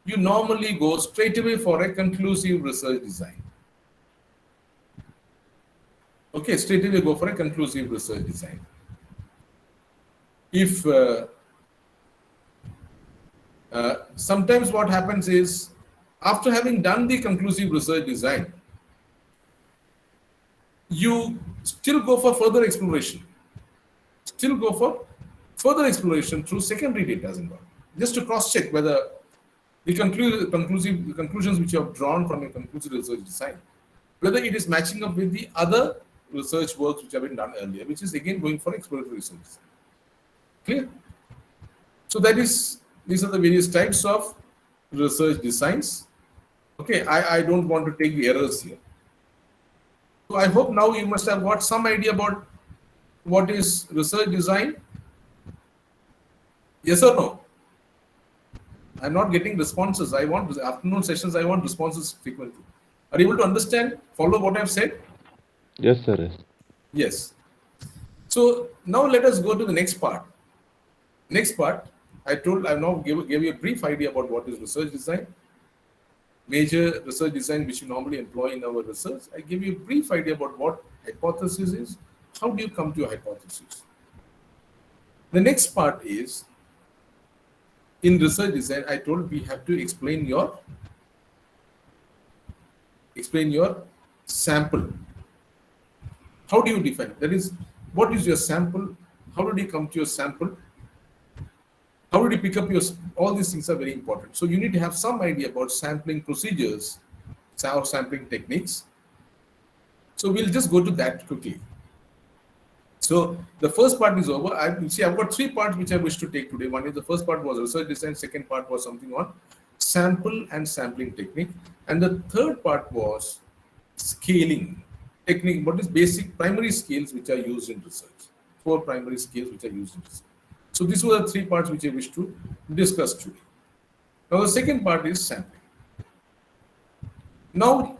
you normally go straight away for a conclusive research design. Okay, straight away go for a conclusive research design. If sometimes what happens is, after having done the conclusive research design, you still go for further exploration. Through secondary data and all, just to cross-check whether the conclusions which you have drawn from a conclusive research design, whether it is matching up with the other research works which have been done earlier, which is again going for exploratory research design. Clear? So these are the various types of research designs. Okay, I don't want to take the errors here. So I hope now you must have got some idea about what is research design. Yes or no? I'm not getting responses. I want afternoon sessions. I want responses frequently. Are you able to understand? Follow what I've said? Yes, sir. Yes. So now let us go to the next part. Next part, I now gave you a brief idea about what is research design. Major research design which you normally employ in our research. I give you a brief idea about what hypothesis is. How do you come to a hypothesis? The next part is, in research design, I told we have to explain your sample. How do you define it? That is, what is your sample? How did you come to your sample? How did you pick up all these things are very important. So you need to have some idea about sampling procedures or sampling techniques. So we'll just go to that quickly. So the first part is over. I've got three parts which I wish to take today. One is the first part was research design. Second part was something on sample and sampling technique. And the third part was scaling technique. What is basic primary scales which are used in research? 4 primary scales which are used in research. So these were the 3 parts which I wish to discuss today. Now the second part is sampling. Now,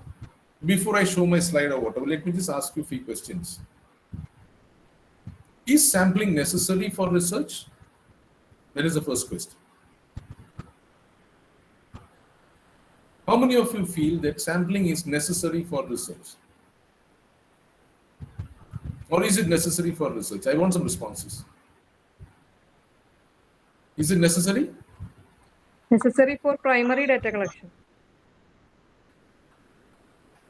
before I show my slide or whatever, let me just ask you a few questions. Is sampling necessary for research? That is the first question. How many of you feel that sampling is necessary for research? Or is it necessary for research? I want some responses. Is it necessary? Necessary for primary data collection.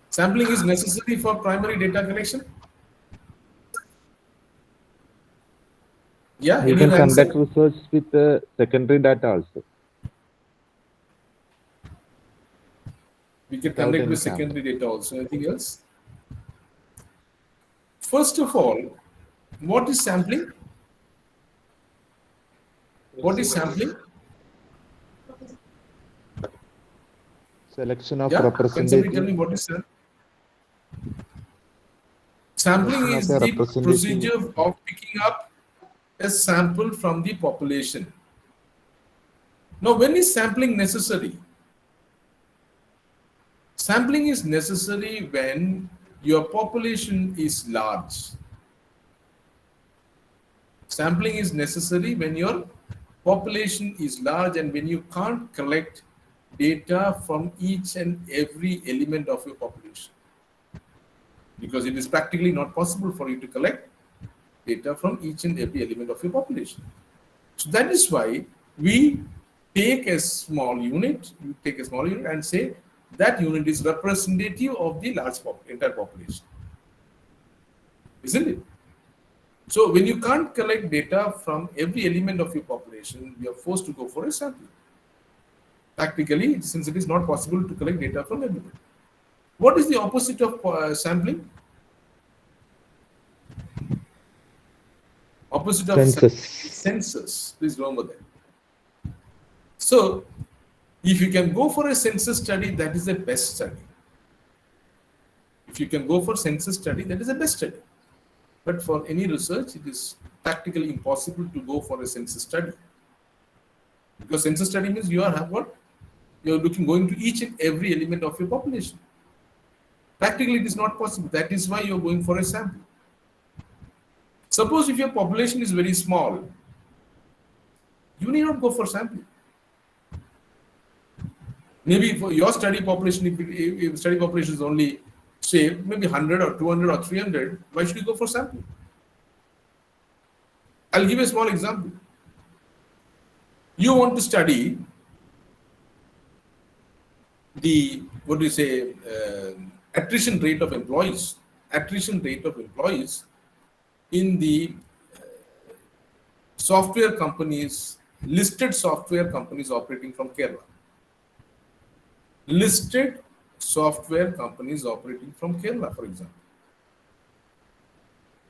Sampling is necessary for primary data collection? Yeah, You can conduct research with secondary data also. We can conduct with secondary data also. Anything else? First of all, what is sampling? What is sampling? Selection of Can somebody representative. tell me what is sampling? Sampling is the procedure of picking up a sample from the population. Now, when is sampling necessary? Sampling is necessary when your population is large. Sampling is necessary when your population is large and when you can't collect data from each and every element of your population. Because it is practically not possible for you to collect data from each and every element of your population. So that is why we take a small unit, and say that unit is representative of the entire population. Isn't it? So when you can't collect data from every element of your population, you are forced to go for a sample. Practically, since it is not possible to collect data from everybody. What is the opposite of sampling? Opposite of Census. census. Please remember that. So, if you can go for a census study, that is the best study. If you can go for census study, that is the best study. But for any research, it is practically impossible to go for a census study. Because census study means you are what? You are going to each and every element of your population. Practically, it is not possible. That is why you are going for a sample. Suppose if your population is very small, you need not go for sampling. Maybe for your study population, if study population is only, say, maybe 100 or 200 or 300, why should you go for sampling? I'll give a small example. You want to study the, attrition rate of employees. Attrition rate of employees in the software companies, listed software companies operating from Kerala. Listed software companies operating from Kerala, for example.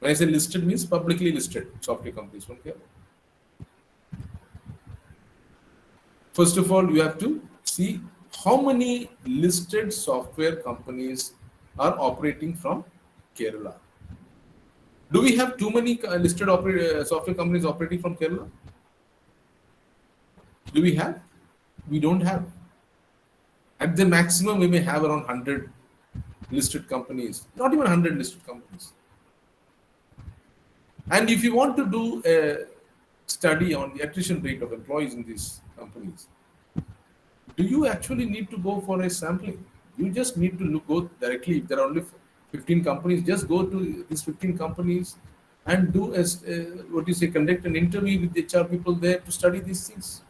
When I say listed, means publicly listed software companies from Kerala. First of all, you have to see how many listed software companies are operating from Kerala. Do we have too many listed software companies operating from Kerala? Do we have? We don't have. At the maximum, we may have around 100 listed companies, not even 100 listed companies. And if you want to do a study on the attrition rate of employees in these companies, do you actually need to go for a sampling? You just need to go directly. If there are only 15 companies, just go to these 15 companies and do conduct an interview with the HR people there to study these things.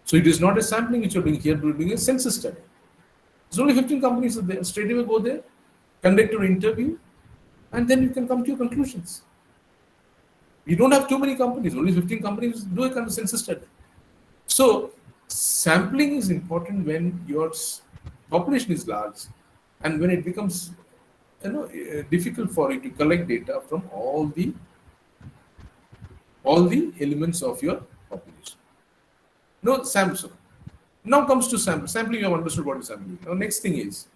So it is not a sampling which you're doing here, you're doing a census study. There's only 15 companies there. Straight away go there, conduct your interview, and then you can come to your conclusions. You don't have too many companies, only 15 companies, do a kind of census study. So sampling is important when your population is large and when it becomes difficult for you to collect data from all the elements of your population. No, sample. Now comes to sample. Sampling, you have understood what is sampling. Now next thing is,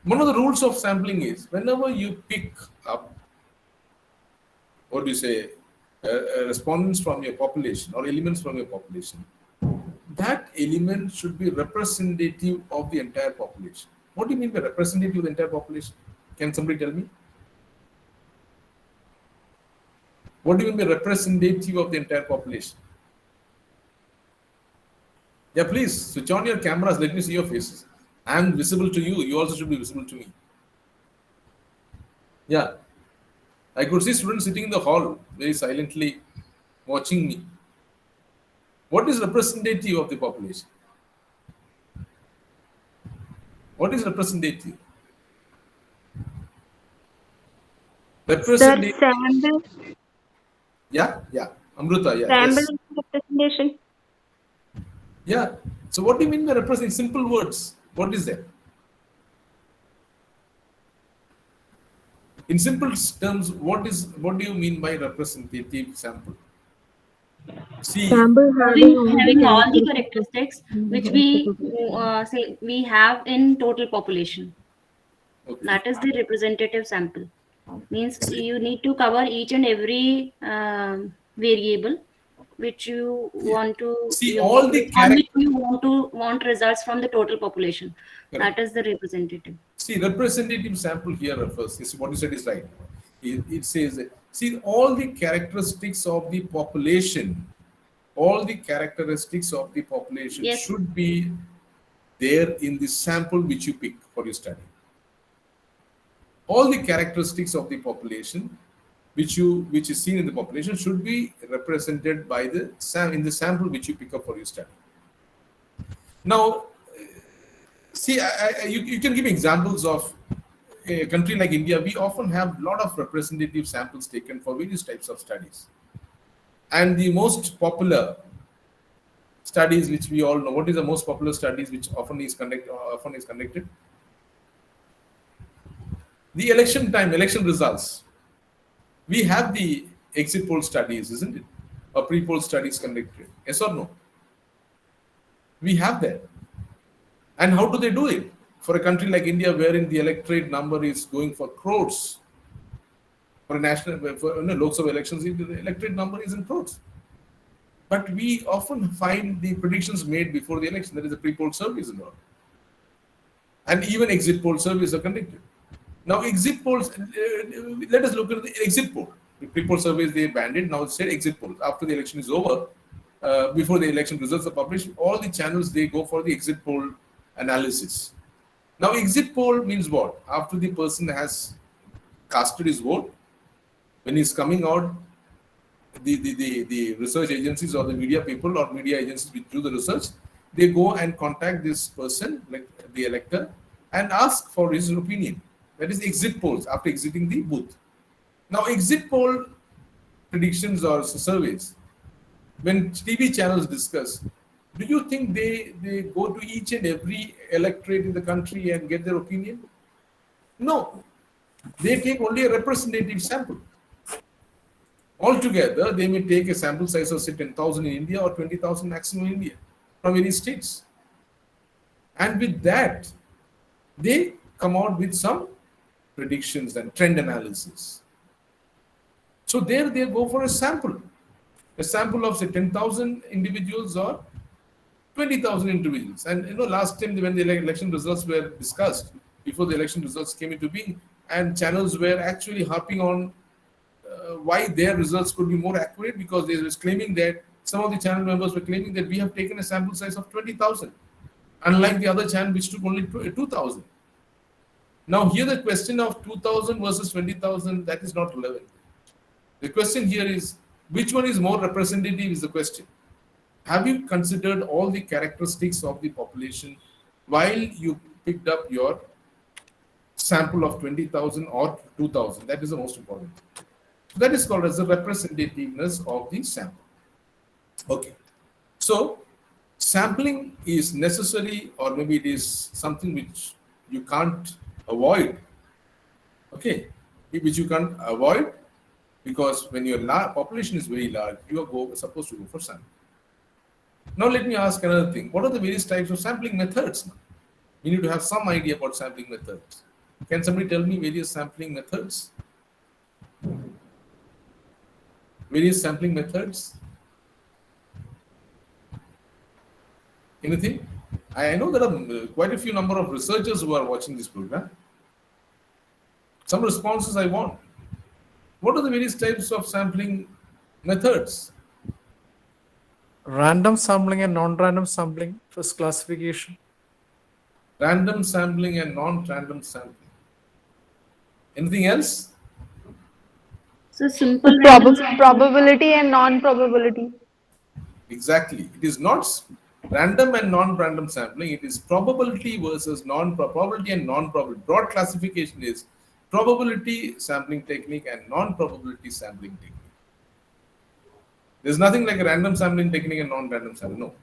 one of the rules of sampling is whenever you pick up respondents from your population or elements from your population, that element should be representative of the entire population. What do you mean by representative of the entire population? Can somebody tell me? What do you mean by representative of the entire population? Yeah, please switch on your cameras. Let me see your faces. I am visible to you. You also should be visible to me. Yeah. I could see students sitting in the hall very silently watching me. What is representative of the population? What is representative? Representative. Sample. Yeah. Amruta, yeah. Sample Yes. representation. Yeah. So what do you mean by representation? Simple words. What is that? In simple terms, what do you mean by representative sample? See, having all the characteristics which we say we have in total population. okay. That is the representative sample. Means you need to cover each and every variable which you want to See, all the which you want results from the total population. Correct. That is the representative. See, representative sample here refers, what you said is right. It says, see, all the characteristics of the population, Yes. should be there in the sample which you pick for your study. All the characteristics of the population which is seen in the population should be represented by the in the sample which you pick up for your study. Now, see, you can give examples of a country like India. We often have a lot of representative samples taken for various types of studies. And the most popular studies, which we all know, what is the most popular studies which often is conducted? The election time, election results. We have the exit poll studies, isn't it? Or pre-poll studies conducted. Yes or no? We have that. And how do they do it? For a country like India, wherein the electorate number is going for crores, for a national, for Lok Sabha elections, the electorate number is in crores. But we often find the predictions made before the election. There is a pre-poll surveys involved. And even exit poll surveys are conducted. Now, exit polls, let us look at the exit poll. The pre-poll surveys, they banned it. Now, it's said exit polls. After the election is over, before the election results are published, all the channels, they go for the exit poll analysis. Now, exit poll means what? After the person has casted his vote, when he's coming out, the research agencies or the media people or media agencies which do the research, they go and contact this person, like the elector, and ask for his opinion. That is exit polls after exiting the booth. Now, exit poll predictions or surveys, when TV channels discuss, do you think they go to each and every electorate in the country and get their opinion? No. They take only a representative sample. Altogether, they may take a sample size of, say, 10,000 in India or 20,000 maximum in India from various states. And with that, they come out with some predictions and trend analysis. So there they go for a sample of, say, 10,000 individuals or 20,000 individuals. And last time when the election results were discussed, before the election results came into being, and channels were actually harping on why their results could be more accurate, because they were claiming that some of the channel members were claiming that we have taken a sample size of 20,000, unlike the other channel which took only 2,000. Now here the question of 2,000 versus 20,000, that is not relevant. The question here is, which one is more representative is the question. Have you considered all the characteristics of the population while you picked up your sample of 20,000 or 2,000? That is the most important. So that is called as the representativeness of the sample. Okay. So sampling is necessary, or maybe it is something which you can't avoid. Okay. Which you can't avoid, because when your population is very large, you are supposed to go for sampling. Now let me ask another thing. What are the various types of sampling methods? We need to have some idea about sampling methods. Can somebody tell me various sampling methods? Various sampling methods? Anything? I know there are quite a few number of researchers who are watching this program. Some responses I want. What are the various types of sampling methods? Random sampling and non-random sampling, first classification. Random sampling and non-random sampling. Anything else? So simple Probability and non-probability. Exactly. It is not random and non-random sampling. It is probability versus probability and non-probability. Broad classification is probability sampling technique and non-probability sampling technique. There's nothing like a random sampling technique and non-random sampling. No.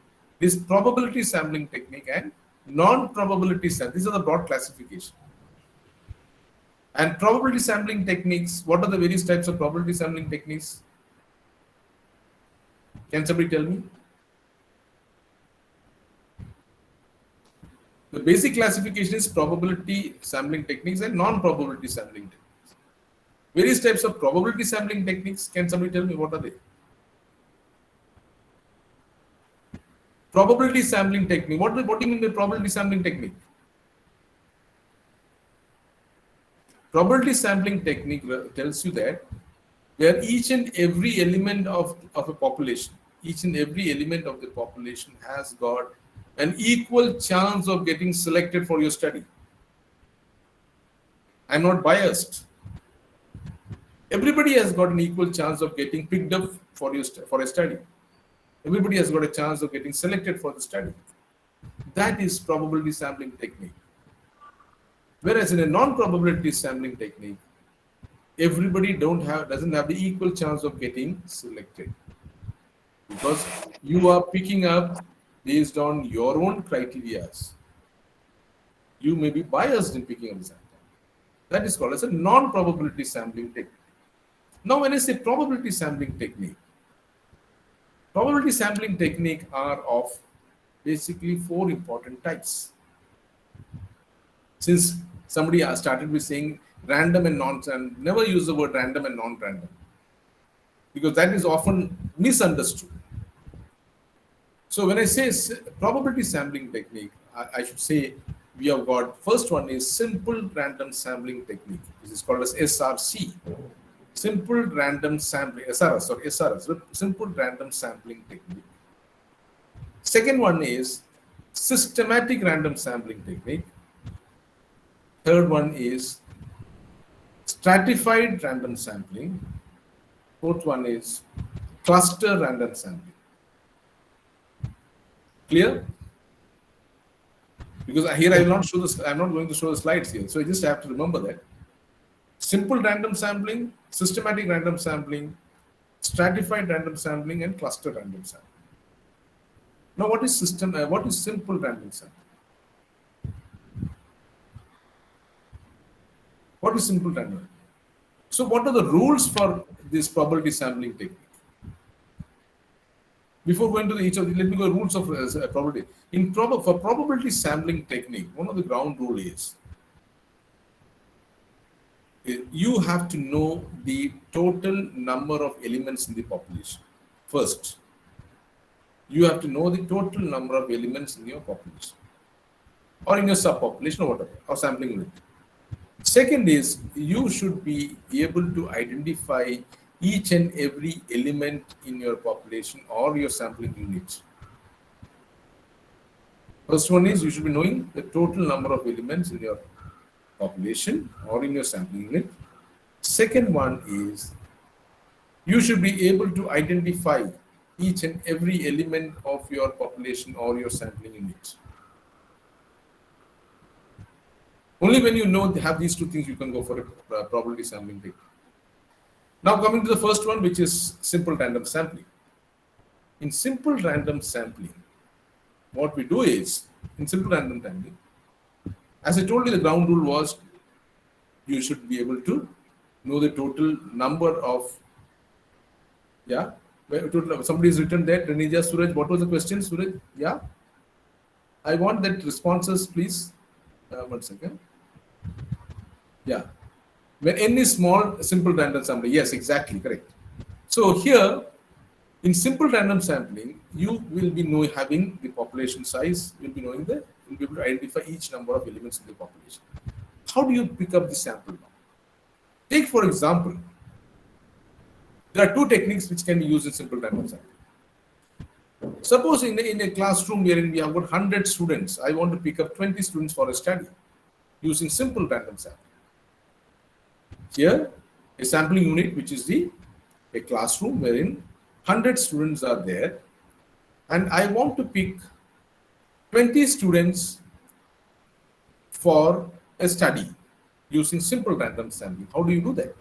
This probability sampling technique and non-probability sampling. These are the broad classification. And probability sampling techniques, what are the various types of probability sampling techniques? Can somebody tell me? The basic classification is probability sampling techniques and non-probability sampling techniques. Various types of probability sampling techniques, can somebody tell me what are they? Probability sampling technique. What do you mean by probability sampling technique? Probability sampling technique tells you that where each and every element of a population, each and every element of the population has got an equal chance of getting selected for your study. I'm not biased. Everybody has got an equal chance of getting picked up for a study. Everybody has got a chance of getting selected for the study. That is probability sampling technique. Whereas in a non-probability sampling technique, everybody doesn't have the equal chance of getting selected, because you are picking up based on your own criteria. You may be biased in picking up the sample. That is called as a non-probability sampling technique. Now, when I say probability sampling technique are of basically 4 important types. Since somebody started with saying random and non-random, never use the word random and non-random, because that is often misunderstood. So when I say probability sampling technique, I should say we have got, first one is simple random sampling technique. This is called as SRC. Simple random sampling, SRS, simple random sampling technique. Second one is systematic random sampling technique. Third one is stratified random sampling. Fourth one is cluster random sampling. Clear? Because here I will not show this, I'm not going to show the slides here. So I just have to remember that. Simple random sampling, systematic random sampling, stratified random sampling, and cluster random sampling. Now, what is simple random sampling? What is simple random? So, what are the rules for this probability sampling technique? Before going to each of these, let me go rules of probability. For probability sampling technique, one of the ground rule is you have to know the total number of elements in the population. First, you have to know the total number of elements in your population, or in your subpopulation, or whatever, or sampling unit. Second is, you should be able to identify each and every element in your population or your sampling unit. First one is, you should be knowing the total number of elements in your population or in your sampling unit. Second one is, you should be able to identify each and every element of your population or your sampling unit. Only when you have these 2 things, you can go for a probability sampling technique. Now, coming to the first one, which is simple random sampling. In simple random sampling, what we do is, in simple random sampling, as I told you, the ground rule was you should be able to know the total number of, somebody has written that, Renija, Suraj, what was the question, Suraj? Yeah? I want that responses, please. 1 second. Yeah. When n is small, simple random sampling. Yes, exactly, correct. So here, in simple random sampling, you will be having the population size, you'll be able to identify each number of elements in the population. How do you pick up the sample now? Take, for example, there are 2 techniques which can be used in simple random sampling. Suppose in a classroom wherein we have got 100 students, I want to pick up 20 students for a study using simple random sampling. Here, a sampling unit, which is a classroom wherein 100 students are there, and I want to pick 20 students for a study using simple random sampling. How do you do that?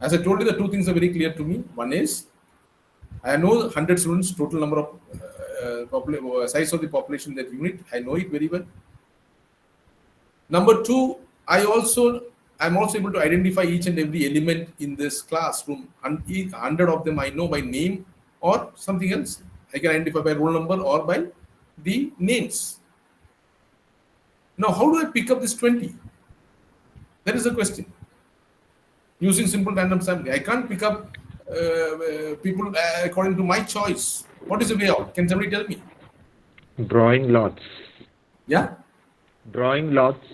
As I told you, the 2 things are very clear to me. One is, I know 100 students, total number of size of the population, that unit, I know it very well. Number 2, I'm also able to identify each and every element in this classroom. 100 of them I know by name or something else. I can identify by roll number or by the names. Now, how do I pick up this 20? That is the question. Using simple random sampling, I can't pick up people according to my choice. What is the way out? Can somebody tell me? Drawing lots. Yeah? Drawing lots.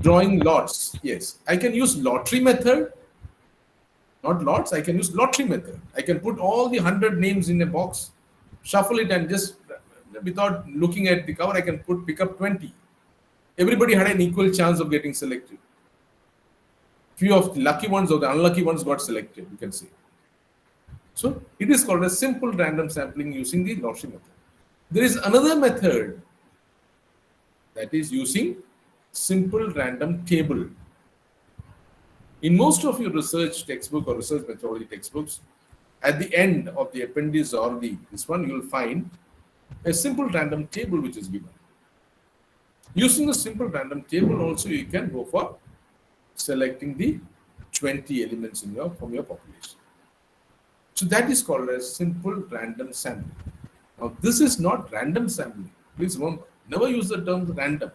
Drawing lots, yes. I can use lottery method. Not lots, I can use lottery method. I can put all the 100 names in a box, shuffle it, and just without looking at the cover, I can pick up 20. Everybody had an equal chance of getting selected. Few of the lucky ones or the unlucky ones got selected, you can say. So it is called a simple random sampling using the lottery method. There is another method, that is using simple random table. In most of your research textbook or research methodology textbooks, at the end of the appendix or this one, you will find a simple random table which is given. Using a simple random table also, you can go for selecting the 20 elements from your population. So that is called a simple random sampling. Now this is not random sampling. Please remember, never use the term random.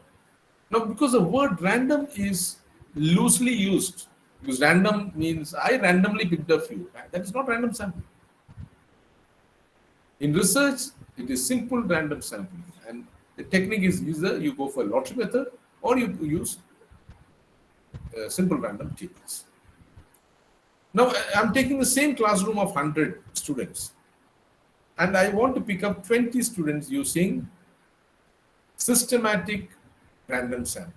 Now because the word random is loosely used, because random means I randomly picked a few. That is not random sampling. In research, it is simple random sampling, and the technique is either you go for a lottery method or you use simple random tables. Now I'm taking the same classroom of 100 students, and I want to pick up 20 students using systematic random sampling.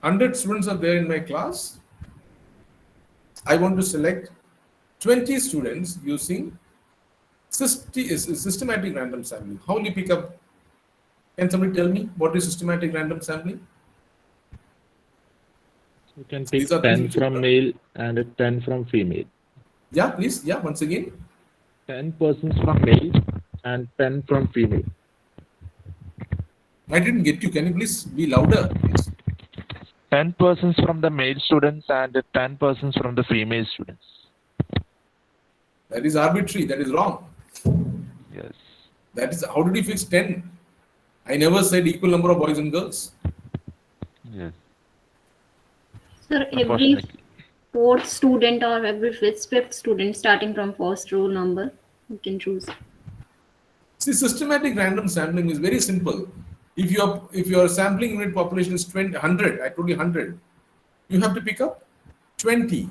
100 students are there in my class. I want to select 20 students using systematic random sampling. How will you pick up? Can somebody tell me what is systematic random sampling? You can pick 10 from male and 10 from female. Yeah, please. Yeah, once again. 10 persons from male and 10 from female. I didn't get you. Can you please be louder, please? 10 persons from the male students and 10 persons from the female students. That is arbitrary. That is wrong. Yes. That is, how did you fix 10? I never said equal number of boys and girls. Yes. Sir, every Unfortunately. fourth student or every fifth student starting from first roll number, you can choose. See, systematic random sampling is very simple. If your sampling unit population is 100, I told you 100, you have to pick up 20.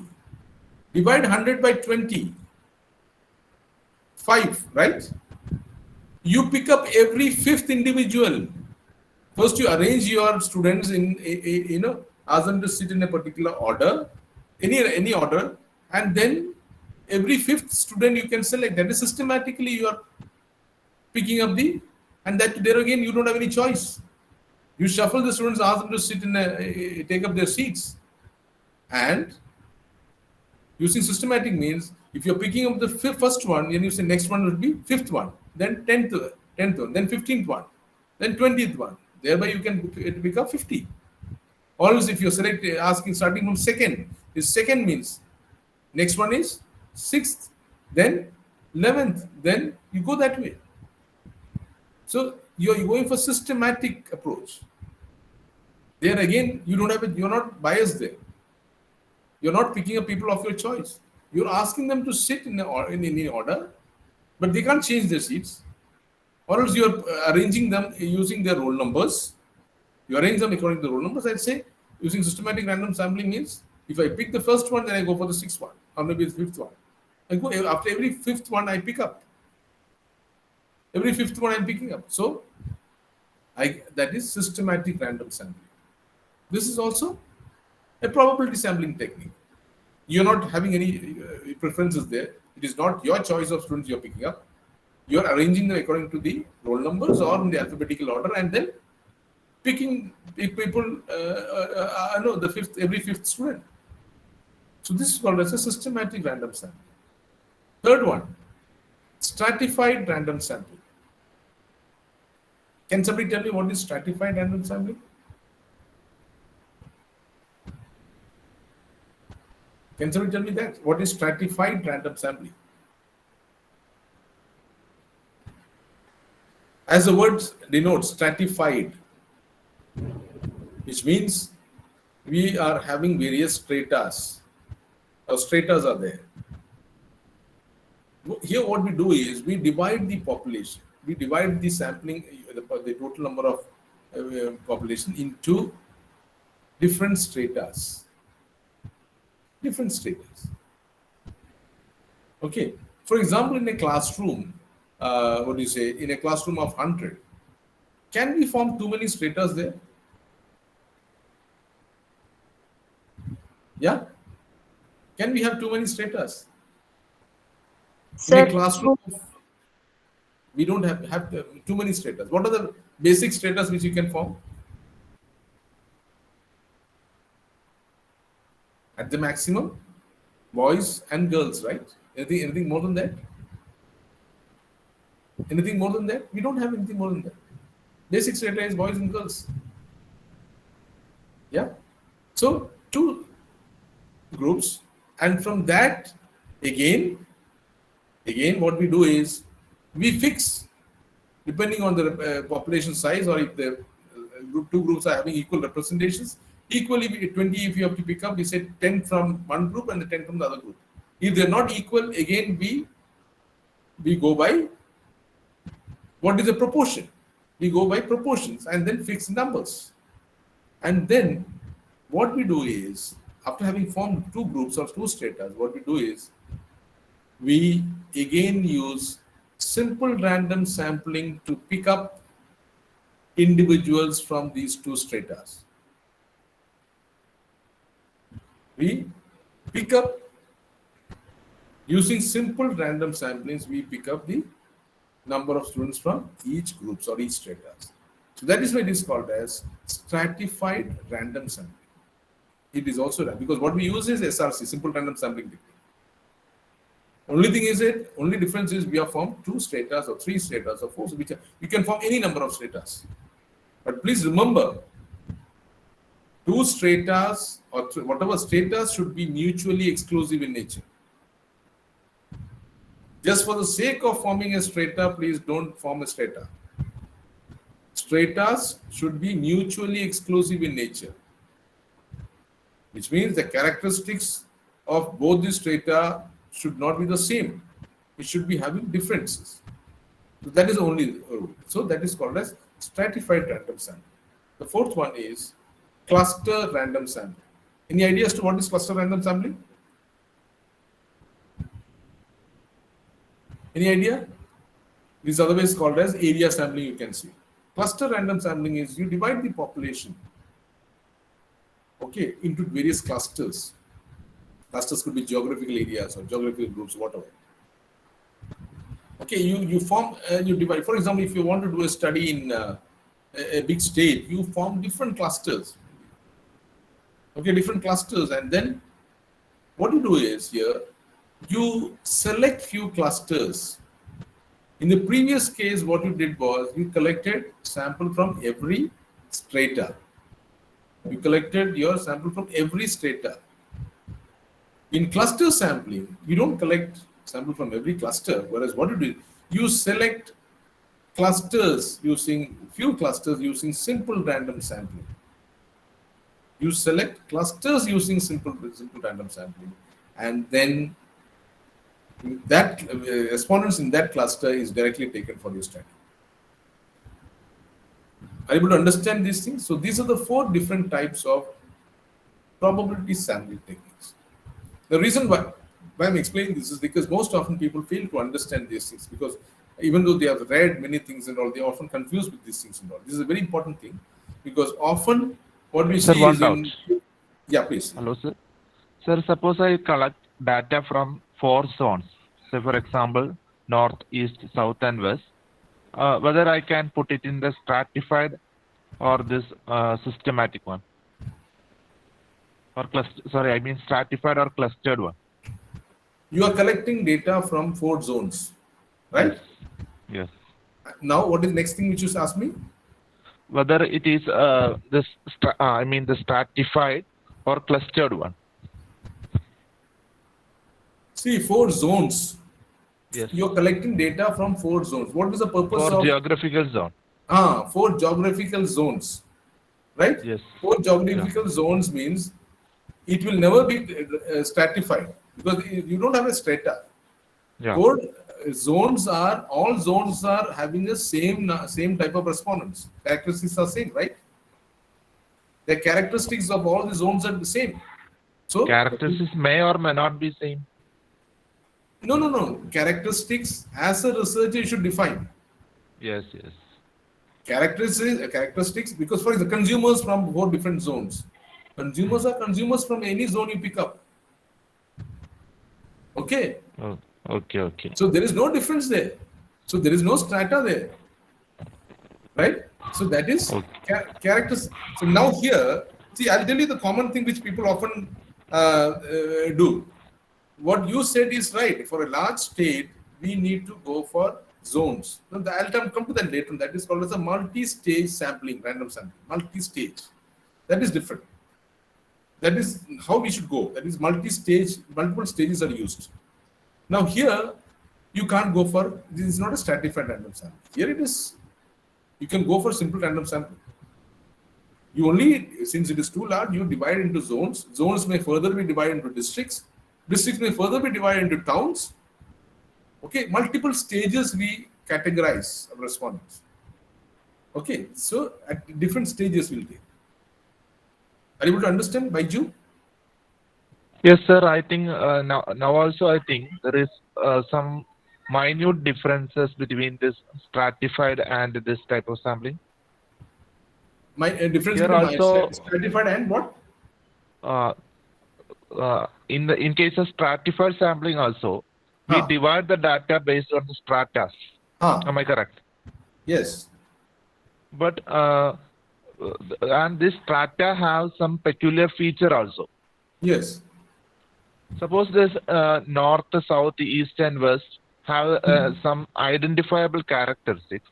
Divide 100 by 20. 5, right? You pick up every fifth individual. First, you arrange your students in ask them to sit in a particular order, any order, and then every fifth student you can select. That is systematically you are picking up and that there again you don't have any choice. You shuffle the students, ask them to sit take up their seats, and using systematic means if you're picking up the first one, then you say next one will be fifth one, then 10th one, then 15th one, then 20th one. Thereby you can pick up 50. Or else if you're asking starting from second means next one is 6th, then 11th, then you go that way. So you're going for systematic approach. There again, you're not biased there. You're not picking up people of your choice. You're asking them to sit in any order, but they can't change their seats. Or else you're arranging them using their roll numbers. You arrange them according to the roll numbers. I'd say using systematic random sampling means if I pick the first one, then I go for the 6th one, or maybe the 5th one. I go after every 5th one I pick up. Every 5th one I'm picking up. So that is systematic random sampling. This is also a probability sampling technique. You're not having any preferences there. It is not your choice of students you're picking up. You're arranging them according to the roll numbers or in the alphabetical order, and then picking people, every fifth student. So this is called as a systematic random sampling. Third one, stratified random sampling. Can somebody tell me what is stratified random sampling? Can somebody tell me that? What is stratified random sampling? As the word denotes, stratified, which means we are having various stratas. Our stratas are there. Here what we do is we divide the population. We divide the sampling, the total number of population into different stratas. Different stratas. Okay. For example, in a classroom, in a classroom of 100, can we form too many stratas there? Yeah? Can we have too many stratas? In Sir, a classroom, we don't have too many stratas. What are the basic stratas which you can form? At the maximum, boys and girls, right? Anything more than that? Anything more than that? We don't have anything more than that. Basic strata is boys and girls. Yeah. So two groups, and from that again what we do is we fix, depending on the population size, or if the two groups are having equal representations, equally 20 if you have to pick up, we say 10 from one group and the 10 from the other group. If they're not equal, again we go by what is the proportion. We go by proportions and then fix numbers. And then what we do is, after having formed two groups or two strata, what we do is we again use simple random sampling to pick up individuals from these two strata. We pick up, using simple random samplings, we pick up the number of students from each groups or each strata. So that is why it is called as stratified random sampling. It is also random because what we use is SRC, simple random sampling technique. Only difference is we have formed two stratas or three stratas or four, so we can form any number of stratas. But please remember, two stratas or whatever stratas should be mutually exclusive in nature. Just for the sake of forming a strata, please don't form a strata. Stratas should be mutually exclusive in nature, which means the characteristics of both the strata should not be the same. It should be having differences. So that is the only rule. So that is called as stratified random sampling. The fourth one is cluster random sampling. Any idea as to what is cluster random sampling? Any idea? This is otherwise called as area sampling, you can see. Cluster random sampling is you divide the population, okay, into various clusters. Clusters could be geographical areas or geographical groups, whatever. Okay, you form, you divide. For example, if you want to do a study in a big state, you form different clusters. Okay, different clusters, and then what you do is here, you select few clusters. In the previous case, what you did was you collected sample from every strata. You collected your sample from every strata. In cluster sampling, you don't collect sample from every cluster, whereas what you do, you select clusters using few clusters using simple random sampling. You select clusters using simple random sampling, and then that respondents in that cluster is directly taken for your study. Are you able to understand these things? So these are the four different types of probability sampling techniques. The reason why I'm explaining this is because most often people fail to understand these things, because even though they have read many things and all, they are often confused with these things and all. This is a very important thing, because often what we see is in... Yeah, please. Hello, sir. Sir, suppose I collect data from 4 zones. Say, for example, north, east, south, and west. Whether I can put it in the stratified or this systematic one, or stratified or clustered one. You are collecting data from 4 zones, right? Yes. Now, what is the next thing which you asked me? Whether it is the stratified or clustered one. See, 4 zones. Yes. You are collecting data from 4 zones. What is the purpose of... 4 geographical zone. 4 geographical zones, right? Yes. 4 geographical zones means it will never be stratified, because you don't have a strata. Yeah. 4 zones are, all zones are having the same type of respondents. Characteristics are same, right? The characteristics of all the zones are the same. So Characteristics may or may not be same. No. Characteristics, as a researcher, you should define. Yes. Characteristics, because for the consumers from 4 different zones. Consumers are consumers from any zone you pick up. Okay. Oh, okay. So there is no difference there. So there is no strata there. Right? So that is characters. So now here, see, I'll tell you the common thing which people often do. What you said is right. For a large state, we need to go for zones. Now, I'll come to that later. That is called as a multi-stage sampling, random sampling. Multi-stage. That is different. That is how we should go. That is multi-stage, multiple stages are used. Now here, you can't go for, this is not a stratified random sample. Here it is, you can go for simple random sample. You only, since it is too large, you divide into zones. Zones may further be divided into districts. Districts may further be divided into towns. Okay, multiple stages we categorize our respondents. Okay, so at different stages we'll take. Are you able to understand, Baiju? Yes, sir. I think now also I think there is some minute differences between this stratified and this type of sampling. My difference Here between also, stratified and what? In case of stratified sampling also, we divide the data based on the stratas. Am I correct? Yes. But and this strata have some peculiar feature also. Yes. Suppose this north, south, east, and west have some identifiable characteristics.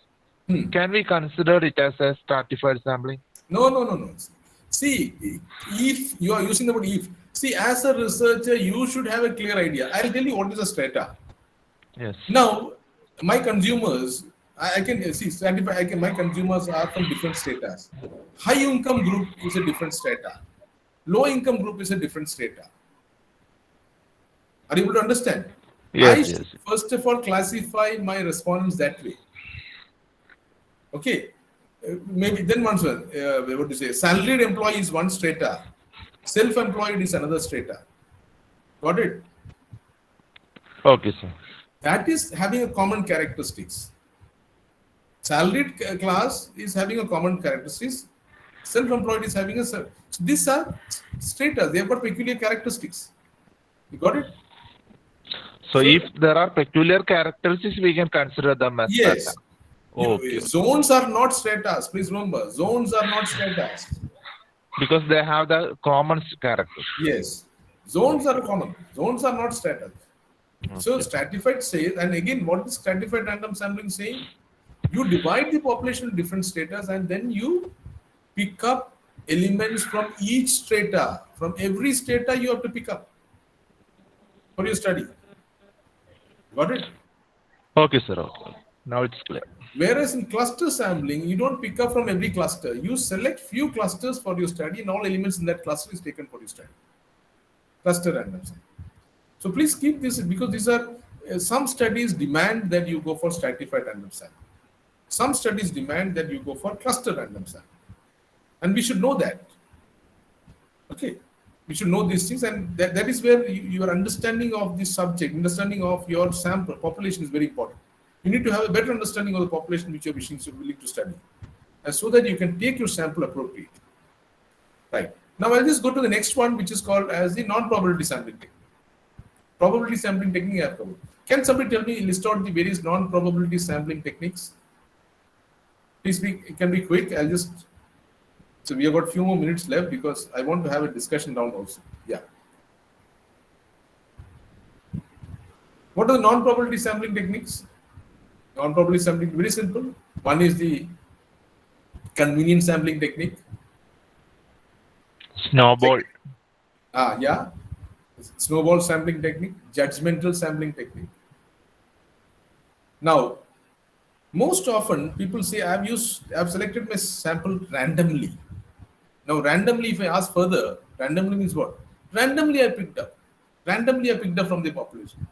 Can we consider it as a stratified sampling? No. See, if you are using the word if, see, as a researcher, you should have a clear idea. I'll tell you what is a strata. Yes. Now, my consumers, I can see stratified. My consumers are from different stratas. High income group is a different strata. Low income group is a different strata. Are you able to understand? Yes. I first of all classify my respondents that way. Okay. Maybe then once what do you say? Salaried employee is one strata. Self-employed is another strata. Got it? Okay, sir. That is having a common characteristics. Salaried class is having a common characteristics. Self-employed is having a. So these are strata. They have got peculiar characteristics. You got it? So if there are peculiar characteristics, we can consider them as yes. strata. Okay. Zones are not stratas. Please remember, zones are not stratas. Because they have the common characters. Yes. Zones are common. Zones are not stratas. Okay. So stratified says, and again, what is stratified random sampling saying? You divide the population into different stratas and then you pick up elements from each strata. From every strata you have to pick up for your study. Got it? Okay, sir. Okay. Now it's clear. Whereas in cluster sampling, you don't pick up from every cluster. You select few clusters for your study and all elements in that cluster is taken for your study. Cluster random sampling. So please keep this because these are some studies demand that you go for stratified random sampling. Some studies demand that you go for cluster random sampling. And we should know that. Okay. We should know these things, and that is where your understanding of the subject, understanding of your sample population is very important. You need to have a better understanding of the population which you are willing to study, and so that you can take your sample appropriately. Right. Now I'll just go to the next one, which is called as the non-probability sampling technique. Probability sampling technique I have covered. Can somebody tell me, list out the various non-probability sampling techniques? Please it can be quick. I'll just. So we have got a few more minutes left because I want to have a discussion round also. Yeah. What are the non-probability sampling techniques? Non-probability sampling, very simple. One is the convenience sampling technique. Snowball. Yeah. Snowball sampling technique, judgmental sampling technique. Now, most often people say I've selected my sample randomly. Now, randomly, if I ask further, randomly means what? Randomly I picked up. Randomly I picked up from the population.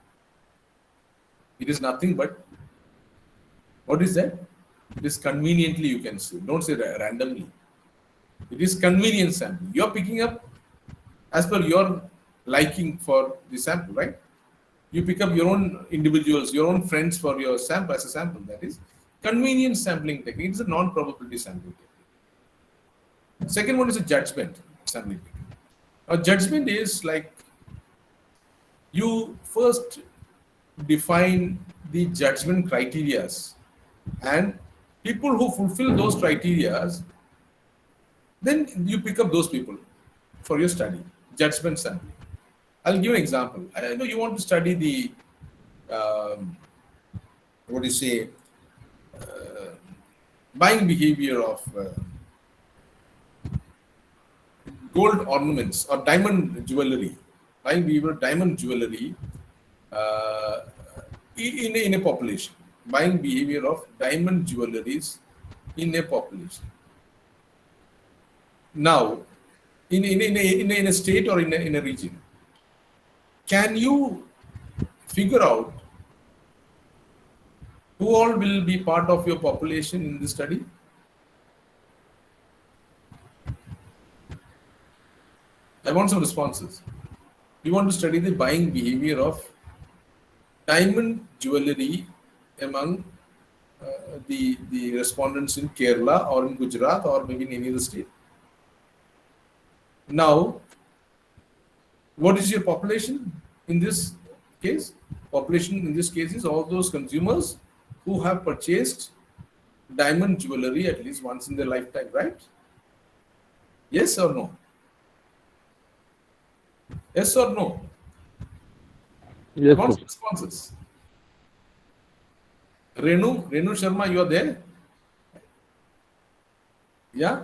It is nothing but, what is that? It is conveniently, you can say. Don't say randomly. It is convenience sampling. You are picking up as per your liking for the sample, right? You pick up your own individuals, your own friends for your sample as a sample. That is convenience sampling technique. It is a non-probability sampling technique. Second one is a judgment sampling technique. A judgment is like you first define the judgment criterias, and people who fulfill those criterias, then you pick up those people for your study, judgment sampling. I'll give you an example. I know you want to study the, what do you say, buying behavior of gold ornaments or diamond jewelry, buying behavior of diamond jewelry in a population, buying behavior of diamond jewelries in a population. Now, in a state or in a region, can you figure out who all will be part of your population in this study? I want some responses. We want to study the buying behavior of diamond jewelry among the respondents in Kerala or in Gujarat or maybe in any other state. Now, what is your population in this case? Population in this case is all those consumers who have purchased diamond jewelry at least once in their lifetime, right? Yes or no? Yes or no? Yes, What's sir. responses? Renu Sharma, you are there? Yeah?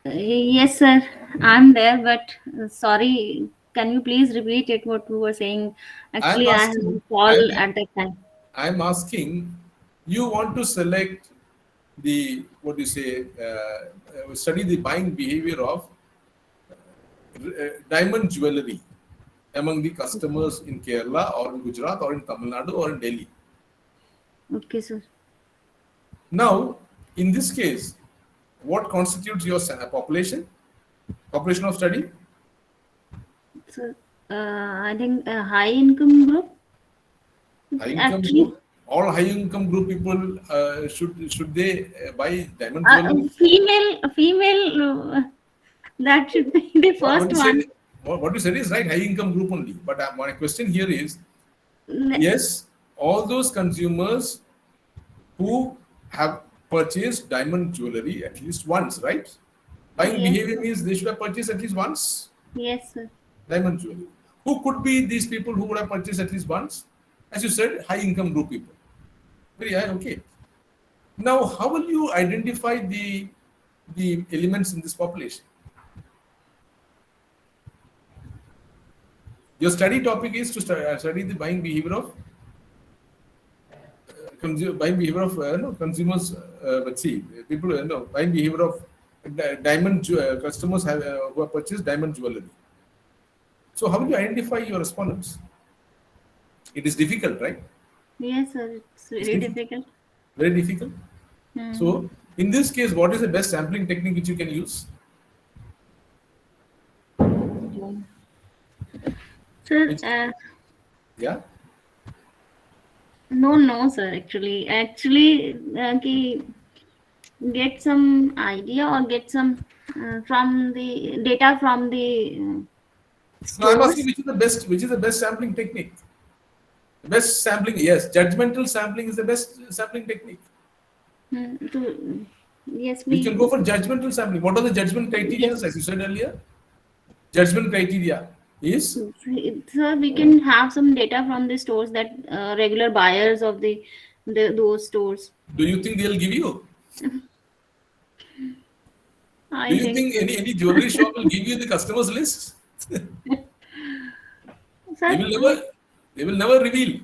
Yes, sir. I'm there, but sorry. Can you please repeat it? What you were saying? Actually, I had a call at that time. I'm asking, you want to select the, what do you say, study the buying behavior of diamond jewelry among the customers in Kerala or in Gujarat or in Tamil Nadu or in Delhi. Okay, sir. Now, in this case, what constitutes your population? Population of study? So, I think a high income group. High income group. All high income group people should they buy diamond jewelry? Female. That should be the first one. What you said is right, high income group only. But my question here is, yes, all those consumers who have purchased diamond jewelry at least once, right? Buying behavior means they should have purchased at least once. Yes, sir. Diamond jewelry. Who could be these people who would have purchased at least once? As you said, high income group people. Very high, okay. Now, how will you identify the elements in this population? Your study topic is to study the buying behavior of consumers. Let's see, people buying behavior of diamond customers who have purchased diamond jewelry. So, how will you identify your respondents? It is difficult, right? Yes, sir. It's very difficult. Very difficult. So, in this case, what is the best sampling technique which you can use? Sir, Yeah. No, sir. Actually, get some idea or get some from the data from the. No, I'm asking which is the best sampling technique? Best sampling, yes. Judgmental sampling is the best sampling technique. Yes, we can go for judgmental sampling. What are the judgment criteria, as you said earlier? Judgment criteria is? Sir, we can have some data from the stores that regular buyers of those stores. Do you think they'll give you? Do you think any jewelry shop will give you the customers list? They will never reveal.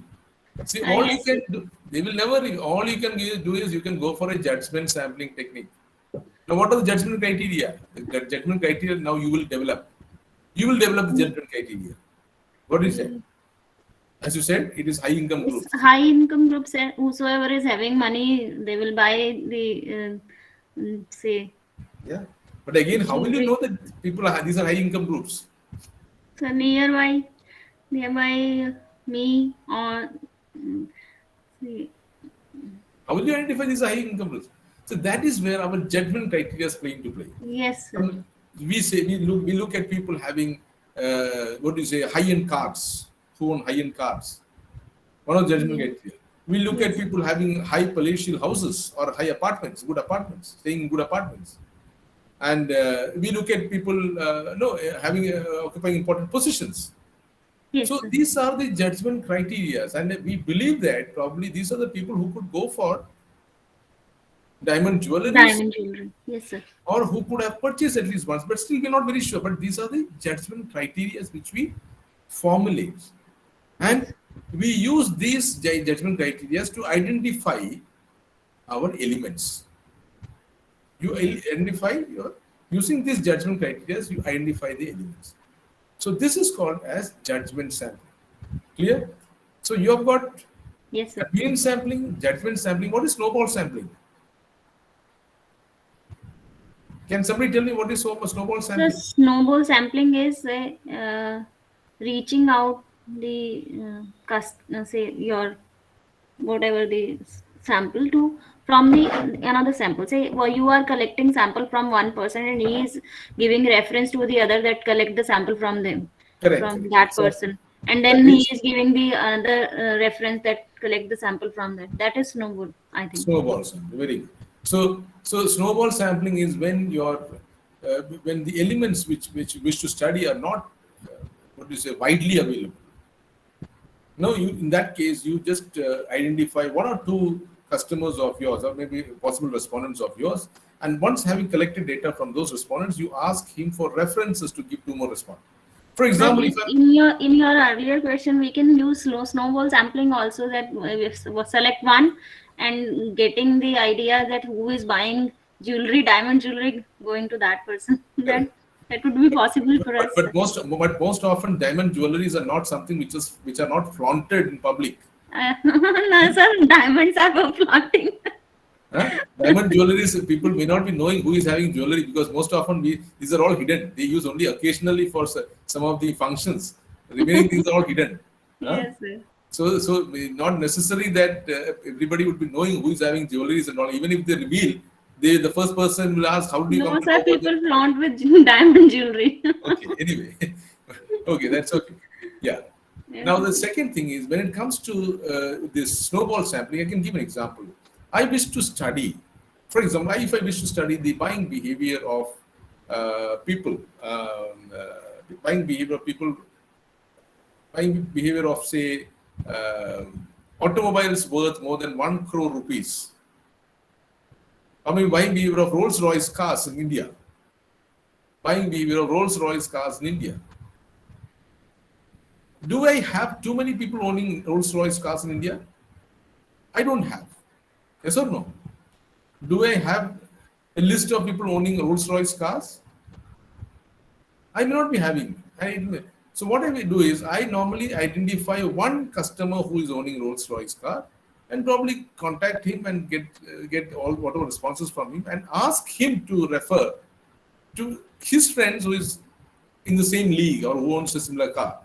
See, all you can do, they will never reveal. All you can do is you can go for a judgment sampling technique. Now, what are the judgment criteria? The judgment criteria now you will develop. You will develop the judgment criteria. What do you say? As you said, it is high income groups. High income groups, whosoever is having money, they will buy the say. Yeah, but again, how will you know that people are these are high income groups? So nearby me or see. How will you identify these high income groups? So that is where our judgment criteria is playing to play. Yes, sir. We say we look at people having what do you say, high-end cars, who own high-end cars. One of the judgment criteria. We look at people having high palatial houses or high apartments, good apartments, staying in good apartments. And we look at people having occupying important positions. Yes, So sir. these are the judgment criteria, and we believe that probably these are the people who could go for diamond jewelry Diamond jewelry. Yes, sir. or who could have purchased at least once, but still we're not very sure. But these are the judgment criteria which we formulate. And we use these judgment criteria to identify our elements. You identify using these judgment criteria, you identify the elements. So this is called as judgment sampling. Clear? So you have got Yes, sir. mean sampling, judgment sampling. What is snowball sampling? Can somebody tell me what is snowball The sampling? snowball sampling is reaching out the say your whatever the sample to from the another sample. Say you are collecting sample from one person and he is giving reference to the other that collect the sample from them, Correct. from that So, person, and then he is giving the another reference that collect the sample from that. That is snowball, I think. snowball sampling, very good. So snowball sampling is when when the elements which you wish to study are not what do you say, widely available. No, in that case you just identify one or two customers of yours or maybe possible respondents of yours, and once having collected data from those respondents, you ask him for references to give two more respondents. For example, in your earlier question, we can use snowball sampling also, that we select one and getting the idea that who is buying jewelry, diamond jewelry, going to that person. That would be possible for us. But most often diamond jewelries are not something which are not flaunted in public. No, sir, diamonds are for flaunting. Diamond jewelries, people may not be knowing who is having jewelry because most often these are all hidden. They use only occasionally for some of the functions. The remaining things are all hidden. Yes, sir. So not necessary that everybody would be knowing who is having jewelries and all. Even if they reveal, the first person will ask, how do you come to know? Sir, people flaunt with diamond jewelry. Okay, anyway. Okay, that's okay. Yeah. Now the second thing is, when it comes to this snowball sampling, I can give an example. I wish to study, for example, if I wish to study the buying behavior of people, buying behavior of, say, automobiles worth more than 1 crore rupees. I mean, buying behavior of Rolls-Royce cars in India. Buying behavior of Rolls-Royce cars in India. Do I have too many people owning Rolls-Royce cars in India? I don't have. Yes or no? Do I have a list of people owning Rolls-Royce cars? I may not be having. So what I will do is, I normally identify one customer who is owning Rolls-Royce car and probably contact him and get all whatever responses from him and ask him to refer to his friends who is in the same league or who owns a similar car.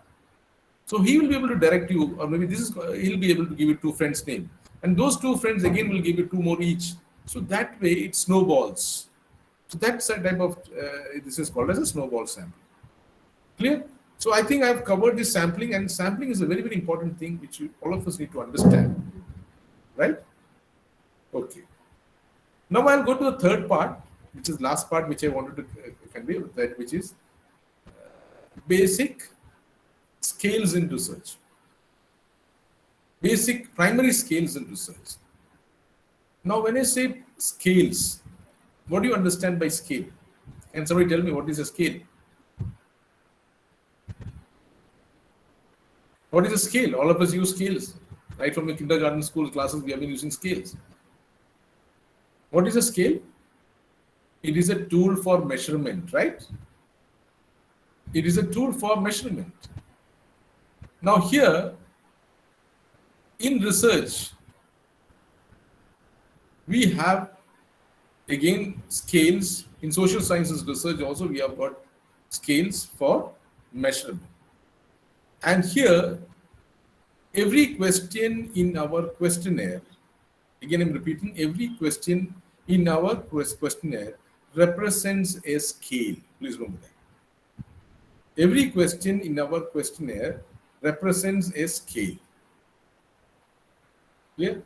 So he will be able to direct you, or maybe he'll be able to give you two friends' name. And those two friends again will give you two more each. So that way it snowballs. So that's a type of, this is called as a snowball sample. Clear? So I think I've covered this sampling, and sampling is a very, very important thing which all of us need to understand. Right? Okay. Now I'll go to the third part, which is last part which I wanted to convey, which is basic scales in research. Basic primary scales in research. Now, when I say scales, what do you understand by scale? Can somebody tell me what is a scale? What is a scale? All of us use scales. Right from the kindergarten school classes, we have been using scales. What is a scale? It is a tool for measurement, right? It is a tool for measurement. Now here, in research, we have again scales. In social sciences research also, we have got scales for measurement. And here, every question in our questionnaire, again I'm repeating, every question in our questionnaire represents a scale. Please remember that. every question in our questionnaire represents a scale. Clear?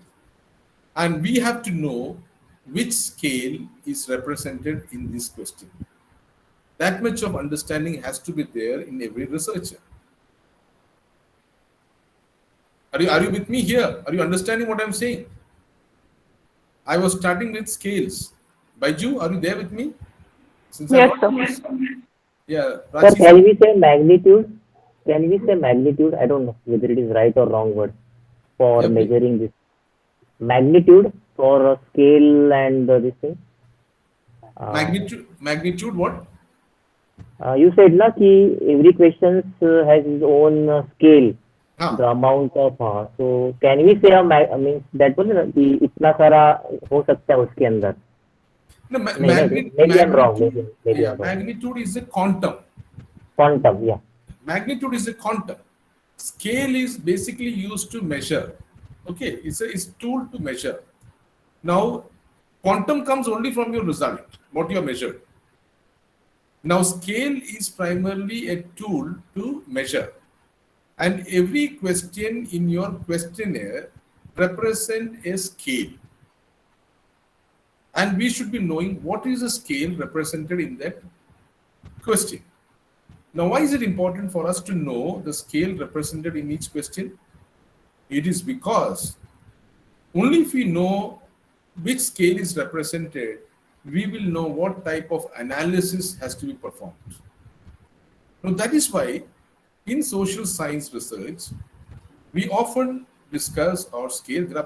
And we have to know which scale is represented in this question. That much of understanding has to be there in every researcher. Are you with me here? Are you understanding what I'm saying? I was starting with scales. Baiju, are you there with me? Since Yes, sir. Yeah, Sir, Rachi, can we say magnitude? Can we say magnitude? I don't know whether it is right or wrong word for yeah, please. measuring this. Magnitude for a scale and this thing. Magnitude what? You said na कि every question has its own scale, हाँ. the amount of so can we say I mean that was कि इतना सारा हो सकता है उसके अंदर. No, maybe I'm wrong. Maybe yeah, I'm wrong. magnitude is a quantum. Quantum, yeah. Magnitude is a quantum. Scale is basically used to measure. Okay, it's a tool to measure. Now, quantum comes only from your result, what you have measured. Now, scale is primarily a tool to measure. And every question in your questionnaire represents a scale. And we should be knowing what is the scale represented in that question. Now, why is it important for us to know the scale represented in each question? It is because only if we know which scale is represented, we will know what type of analysis has to be performed. Now, that is why in social science research, we often discuss our scale. There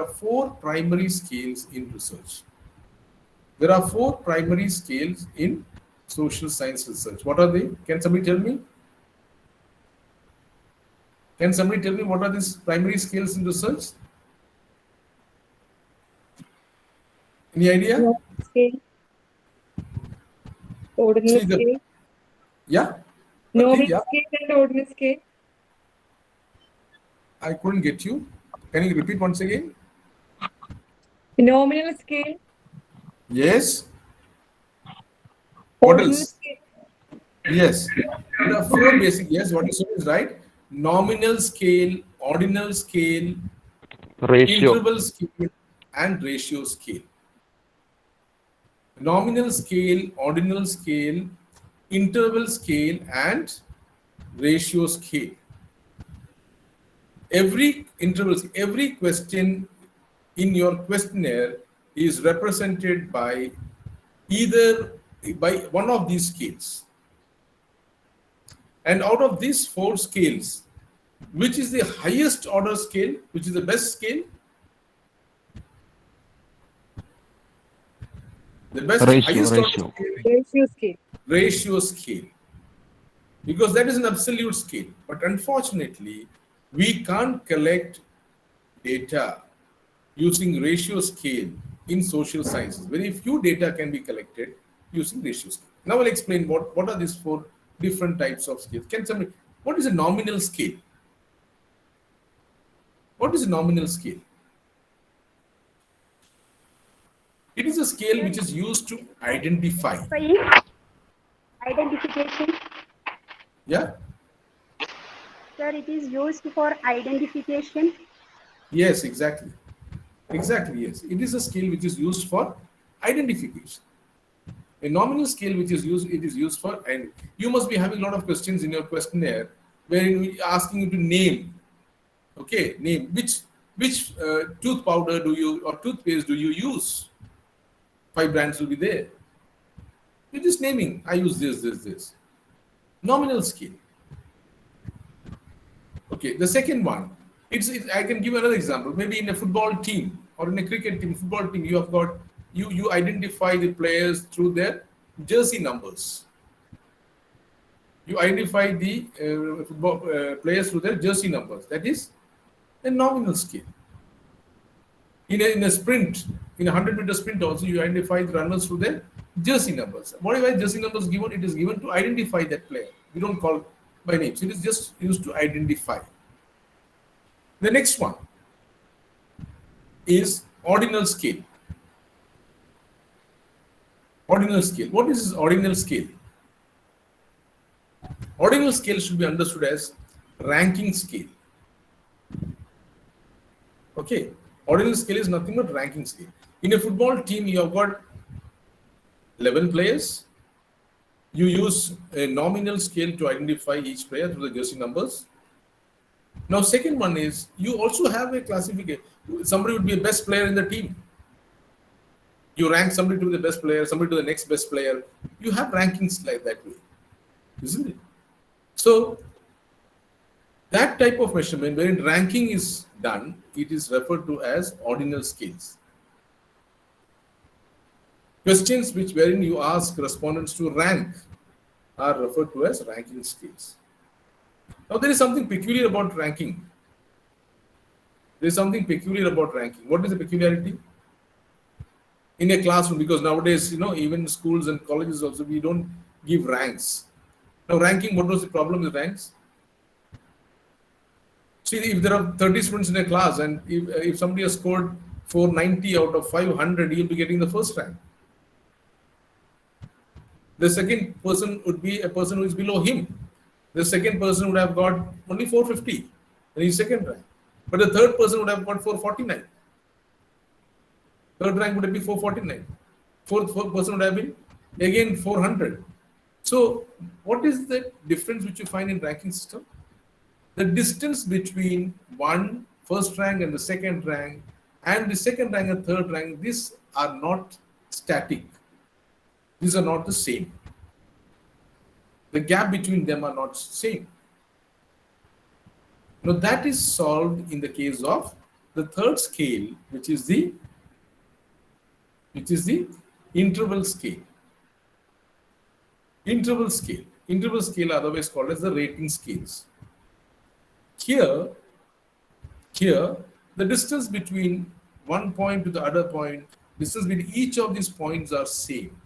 are 4 primary scales in research. There are 4 primary scales in social science research. What are they? Can somebody tell me? Can somebody tell me what are these primary scales in research? Any idea? Scale. Ordinal scale. Yeah? Nominal Yeah. scale and ordinal scale. I couldn't get you. Can you repeat once again? Nominal scale. Yes. What Ordinal else? scale. Yes. There are 4 basic. Yes, what you said is right. Nominal scale, ordinal scale, Ratio. interval scale, and ratio scale. Nominal scale, ordinal scale, interval scale, and ratio scale. Every question in your questionnaire is represented by by one of these scales. And out of these 4 scales, which is the highest order scale, which is the best scale? The best highest order scale. Ratio scale. Ratio scale. Because that is an absolute scale. But unfortunately, we can't collect data using ratio scale in social sciences. Very few data can be collected using ratio scale. Now I'll explain what are these 4 different types of scales. Can somebody, what is a nominal scale? What is a nominal scale? It is a scale which is used to identify. Identification. Yeah? Sir, it is used for identification. Yes, exactly. Exactly, yes. It is a scale which is used for identification. A nominal scale which is used, it is used for, and you must be having a lot of questions in your questionnaire wherein we are asking you to name, okay, name which tooth powder do you or toothpaste do you use? 5 brands will be there. You're just naming, I use this. Nominal scale. Okay, the second one, I can give another example. Maybe in a football team or in a cricket team, football team, you have got, you identify the players through their jersey numbers. You identify the football players through their jersey numbers. That is a nominal scale. In a sprint, in a 100-meter sprint also, you identify the runners through their jersey numbers. Whatever jersey numbers given, it is given to identify that player. We don't call by names. It is just used to identify. The next one is ordinal scale. Ordinal scale. What is ordinal scale? Ordinal scale should be understood as ranking scale. Okay, ordinal scale is nothing but ranking scale. In a football team, you have got 11 players. You use a nominal scale to identify each player through the jersey numbers. Now, second one is you also have a classification. Somebody would be a best player in the team. You rank somebody to be the best player, somebody to the next best player. You have rankings like that way, isn't it? So, that type of measurement, wherein ranking is done, it is referred to as ordinal scales. Questions wherein you ask respondents to rank are referred to as ranking scales. Now, there is something peculiar about ranking. There is something peculiar about ranking. What is the peculiarity? In a classroom, because nowadays, even schools and colleges also, we don't give ranks. Now, ranking, what was the problem with ranks? See, if there are 30 students in a class and if somebody has scored 490 out of 500, he'll be getting the first rank. The second person would be a person who is below him. The second person would have got only 450, and he's second rank. But the third person would have got 449. Third rank would have been 449. Fourth person would have been again 400. So, what is the difference which you find in ranking system? The distance between first rank and the second rank, and the second rank and third rank, these are not static. These are not the same. The gap between them are not same. Now that is solved in the case of the third scale, which is the interval scale. Interval scale. Interval scale, otherwise called as the rating scales. Here, the distance between one point to the other point, distance between each of these points are same.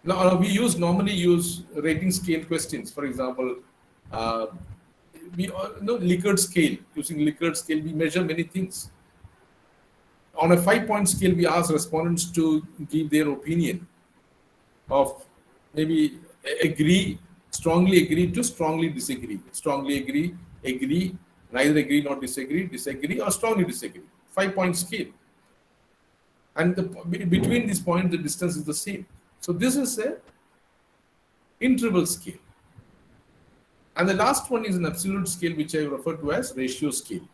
Now, we normally use rating scale questions. For example, Likert scale. Using Likert scale, we measure many things. On a 5-point scale, we ask respondents to give their opinion of maybe agree, strongly agree to strongly disagree. Strongly agree, neither agree nor disagree, disagree or strongly disagree. 5-point scale. And between these points, the distance is the same. So this is a interval scale. And the last one is an absolute scale, which I refer to as ratio scale.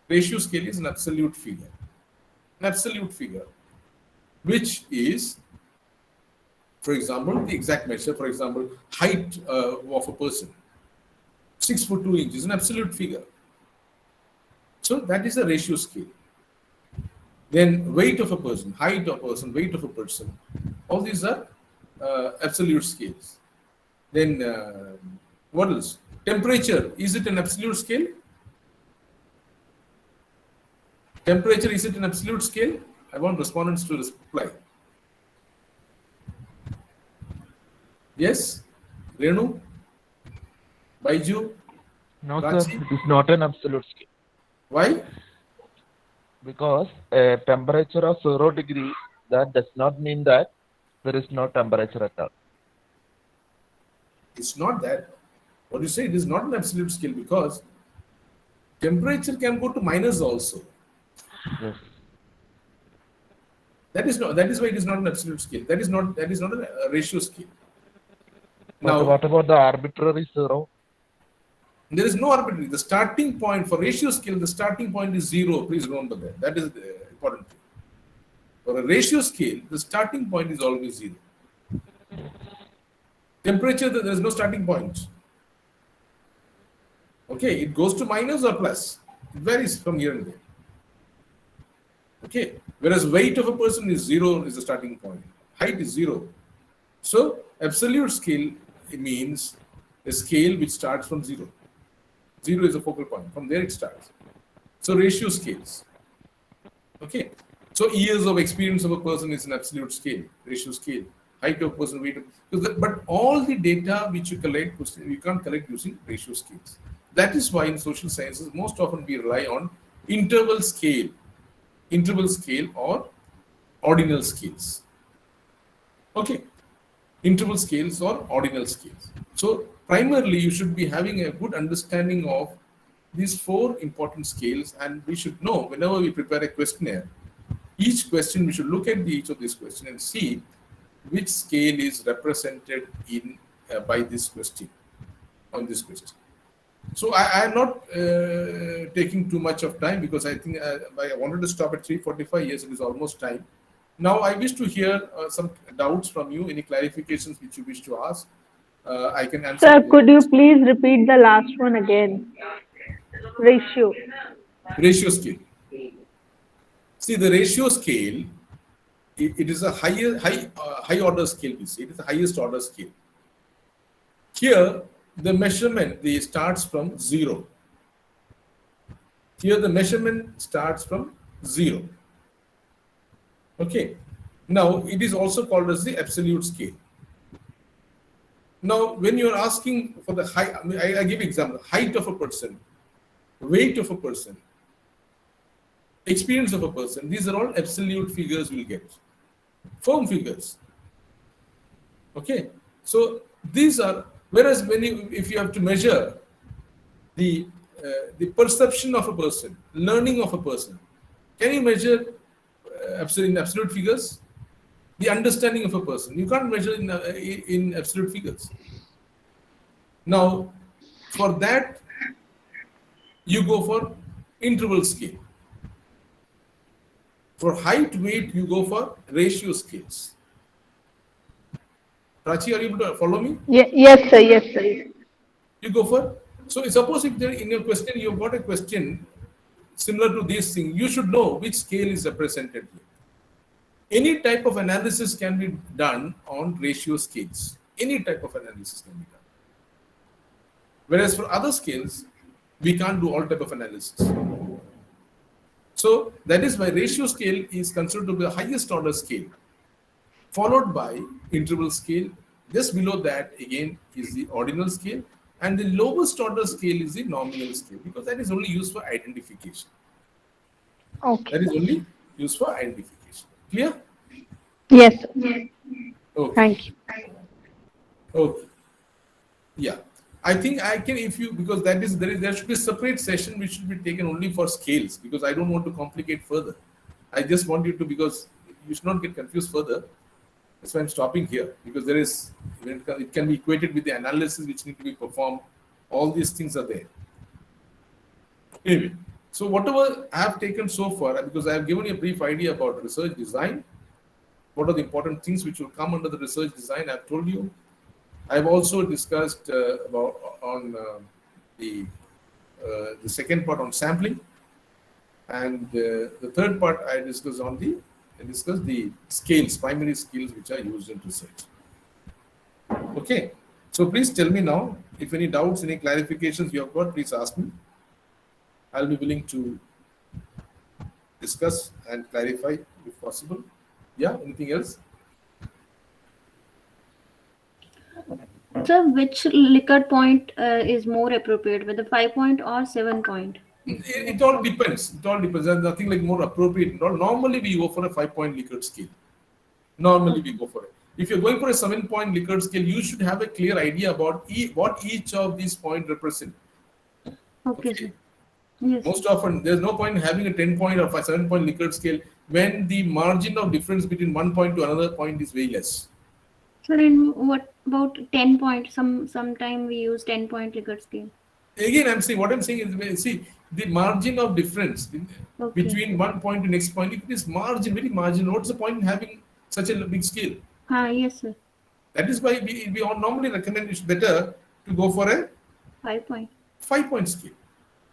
Ratio scale is an absolute figure. An absolute figure, which is, for example, the exact measure. For example, height of a person, 6 foot 2 inches, an absolute figure. So that is a ratio scale. Then weight of a person, height of a person, weight of a person. All these are absolute scales. Then what else? Temperature, is it an absolute scale? Temperature, is it an absolute scale? I want respondents to reply. Yes? Renu? Baiju? No, Rachi? sir, it is not an absolute scale. Why? Because a temperature of 0 degree, that does not mean that there is no temperature at all. It's not that. What you say, it is not an absolute scale because temperature can go to minus also. Yes. That is why it is not an absolute scale. That is not a ratio scale. Now, what about the arbitrary 0? There is no arbitrary. The starting point for ratio scale, the starting point is 0. Please remember that. That is the important thing. For a ratio scale, the starting point is always 0. Temperature, there is no starting point. Okay, it goes to minus or plus. It varies from here and there. Okay, whereas weight of a person is 0 is the starting point. Height is 0. So, absolute scale means a scale which starts from 0. 0 is a focal point. From there it starts. So, ratio scales. Okay. So, years of experience of a person is an absolute scale, ratio scale. Height of a person, weight of, but all the data which you collect, you can't collect using ratio scales. That is why in social sciences, most often we rely on interval scale or ordinal scales. Okay. interval scales or ordinal scales. So primarily you should be having a good understanding of these 4 important scales, and we should know whenever we prepare a questionnaire, each question we should look at each of these questions and see which scale is represented in by this question on this question. So I am not taking too much of time because I think I wanted to stop at 3:45. Yes, it is almost time. Now I wish to hear some doubts from you, any clarifications which you wish to ask. I can answer. Sir, could you please repeat the last one again? Ratio. Ratio scale. See, the ratio scale, it is a high order scale. We say it is the highest order scale. Here, the measurement starts from 0. Here, the measurement starts from 0. Okay. Now, it is also called as the absolute scale. Now, when you are asking for the height, I give example: height of a person, weight of a person, experience of a person. These are all absolute figures we'll get. Firm figures. Okay. So these are, whereas if you have to measure the perception of a person, learning of a person, can you measure in absolute figures? The understanding of a person, you can't measure in absolute figures. Now, for that, you go for interval scale. For height, weight, you go for ratio scales. Prachi, are you able to follow me? Yes, sir. Yes, sir. You go for, so suppose if in your question, you've got a question similar to this thing, you should know which scale is represented here. Any type of analysis can be done on ratio scales. Any type of analysis can be done. Whereas for other scales, we can't do all type of analysis. So that is why ratio scale is considered to be the highest order scale, followed by interval scale. Just below that again is the ordinal scale, and the lowest order scale is the nominal scale, because that is only used for identification. Okay. That is only used for identification. Clear? Yes, sir. Okay. Thank you. Okay. Yeah. I think I can, if you, because there should be a separate session which should be taken only for scales, because I don't want to complicate further. I just want you to, because you should not get confused further. That's why I'm stopping here, because it can be equated with the analysis which need to be performed. All these things are there. Anyway, so whatever I have taken so far, because I have given you a brief idea about research design, what are the important things which will come under the research design, I've told you. I've also discussed the second part on sampling, and the third part I discussed the scales, primary scales which are used in research. Okay, so please tell me now if any doubts, any clarifications you have got, please ask me. I'll be willing to discuss and clarify if possible. Yeah, anything else? So, which Likert point is more appropriate, whether 5-point or 7-point? It all depends. It all depends. There's nothing like more appropriate. Normally, we go for a 5-point Likert scale. Normally, we go for it. If you're going for a 7-point Likert scale, you should have a clear idea about what each of these points represent. Okay, sir. Yes. Most often, there's no point in having a 10-point or a 7-point Likert scale when the margin of difference between one point to another point is way less. So, then what about 10-point? Sometime we use 10-point Likert scale. Again, what I'm saying is, see, the margin of difference between one point to next point, if it is very marginal, what's the point in having such a big scale? Yes, sir. That is why we all normally recommend it's better to go for a 5-point. 5-point scale.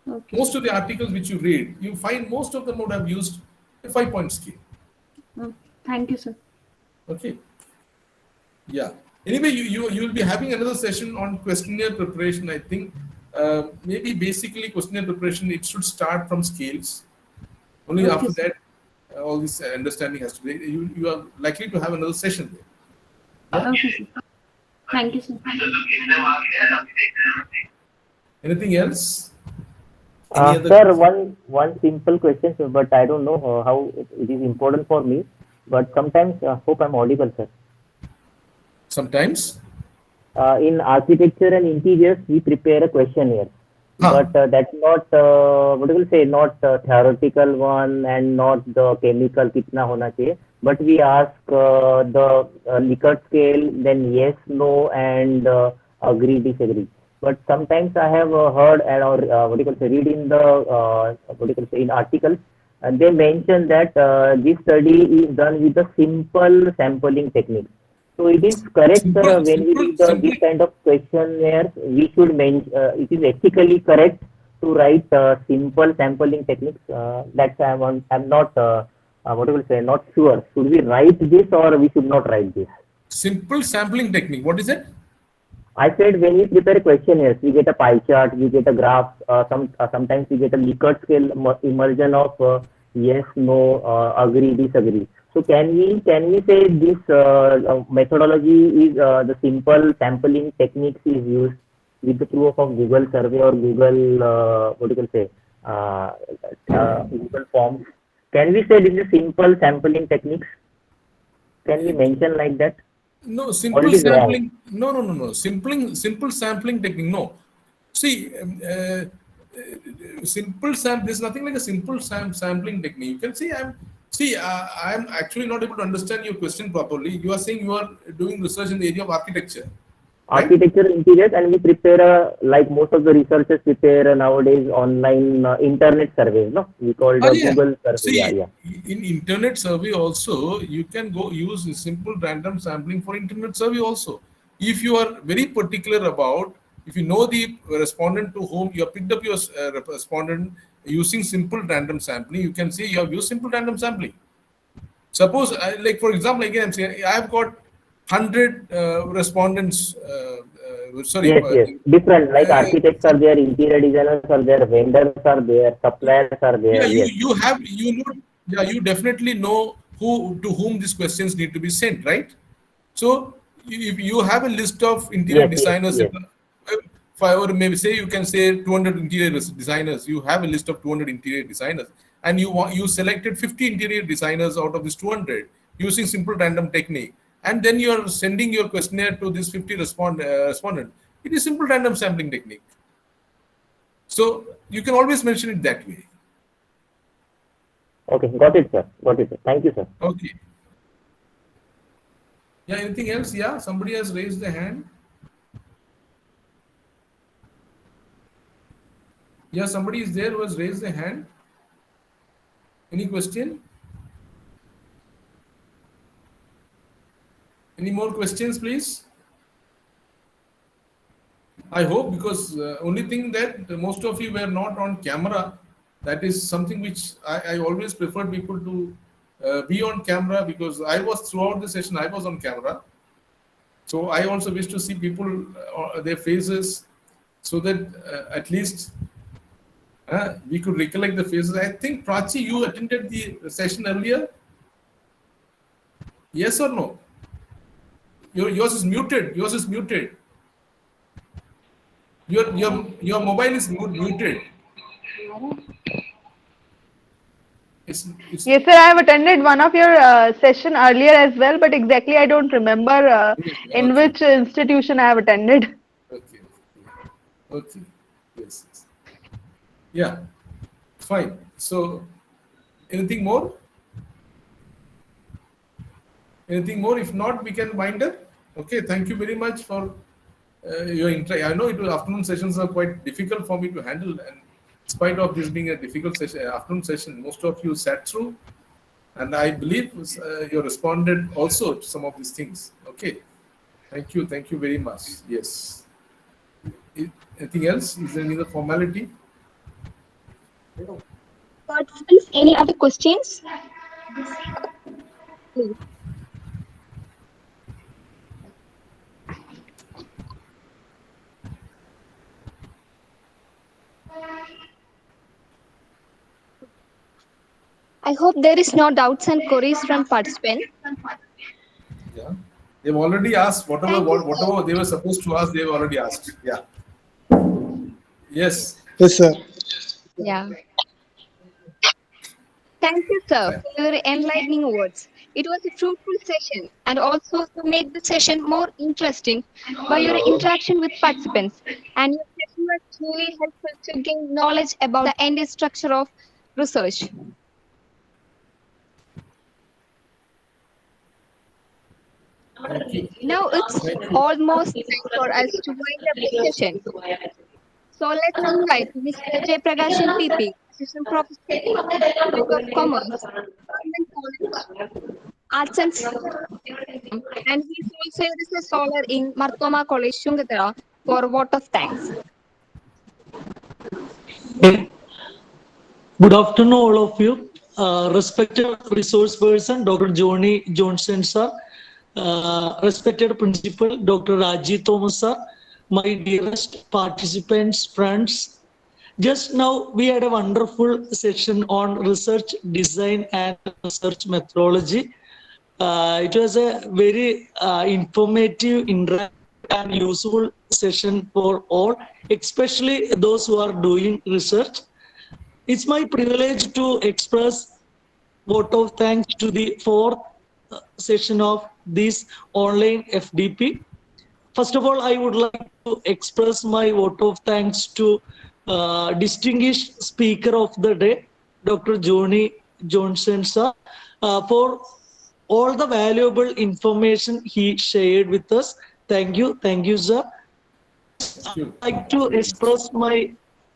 Okay. Most of the articles which you read, you find most of them would have used a 5-point scale. Thank you, sir. Okay. Yeah. Anyway, you will be having another session on questionnaire preparation, I think. Maybe basically questionnaire preparation, it should start from scales. Only Okay, after sir. that, all this understanding has to be. You are likely to have another session there. Yeah? Okay, sir. Thank you, sir. Anything else? Sir, one simple question, sir, but I don't know how it is important for me. But sometimes, hope I'm audible, sir. Sometimes. In architecture and interiors, we prepare a questionnaire. But that's not what do you say? Not theoretical one and not the chemical kitna hona chahiye. But we ask the Likert scale, then yes, no, and agree, disagree. But sometimes I have heard and or what do you say? Read in the what do you say in articles, and they mention that this study is done with a simple sampling technique. So it is correct, sir, when we read this kind of questionnaires, we should mention, it is ethically correct to write simple sampling techniques. That's I'm not, what do you say, not sure. Should we write this or we should not write this? Simple sampling technique, what is it? I said when we prepare questionnaires, we get a pie chart, we get a graph, sometimes we get a Likert scale immersion of yes, no, agree, disagree. So can we say this methodology is the simple sampling techniques is used with the proof of Google survey or Google what do you say Google forms? Can we say this is simple sampling techniques? Can we mention like that? No, simple sampling. No. Simple sampling technique. No. See, simple sample. There's nothing like a simple sampling technique. You can see I'm actually not able to understand your question properly. You are saying you are doing research in the area of architecture. Architecture, interiors, and we prepare like most of the researchers prepare nowadays online internet surveys. No, we call it Google survey. See, in internet survey also you can go use simple random sampling for internet survey also. If you are very particular about, if you know the respondent to whom you have picked up your respondent using simple random sampling, you can say you have used simple random sampling. Suppose, like for example, again I'm saying I have got 100 respondents. Yes. Different, like architects are there, interior designers are there, vendors are there, suppliers are there. You definitely know to whom these questions need to be sent, right? So if you have a list of interior designers, or maybe say you can say 200 interior designers, you have a list of 200 interior designers, and you selected 50 interior designers out of this 200 using simple random technique. And then you are sending your questionnaire to this 50 respondent. It is simple random sampling technique. So you can always mention it that way. Okay, got it, sir. Thank you, sir. Okay. Yeah, anything else? Yeah, somebody has raised their hand. Yeah, somebody is there who has raised their hand. Any question? Any more questions, please? I hope, because only thing that most of you were not on camera. That is something which I always prefer people to be on camera, because I was throughout the session, I was on camera. So I also wish to see people, their faces, so that at least we could recollect the faces. I think, Prachi, you attended the session earlier? Yes or no? Yours is muted. Your mobile is muted. Yes, sir. I have attended one of your session earlier as well, but exactly I don't remember in which institution I have attended. Okay. Yes. Yeah. Fine. So, anything more? Anything more? If not, we can wind up. Okay. Thank you very much for your interest. I know afternoon sessions are quite difficult for me to handle, and in spite of this being a difficult session, afternoon session, most of you sat through, and I believe you responded also to some of these things. Okay. Thank you very much. Yes. Anything else? Is there any other formality? Participants, any other questions? Please. I hope there is no doubts and queries from participants. Yeah. They've already asked whatever they were supposed to ask, they've already asked. Yeah. Yes. Yes, sir. Yeah. Thank you, sir, for your enlightening words. It was a fruitful session, and also to make the session more interesting by your interaction with participants. And your session was truly helpful to gain knowledge about the entire structure of research. Now it's almost time for us to wind up the session. So let's invite Mr. Jayaprakash PP, Assistant Professor of Commerce, Government College, Arts and Science, and he's also a research scholar in Marthoma College, Shungatra, for a vote of thanks. Good afternoon, all of you. Respected resource person, Dr. Johnny Johnson, sir. Respected Principal, Dr. Rajiv Thomas, sir. My dearest participants, friends. Just now, we had a wonderful session on research design and research methodology. It was a very informative, interactive, and useful session for all, especially those who are doing research. It's my privilege to express vote of thanks to the fourth session of this online FDP. First of all, I would like to express my vote of thanks to distinguished speaker of the day, Dr. Johnny Johnson, sir, for all the valuable information he shared with us. Thank you, sir. I'd like to express my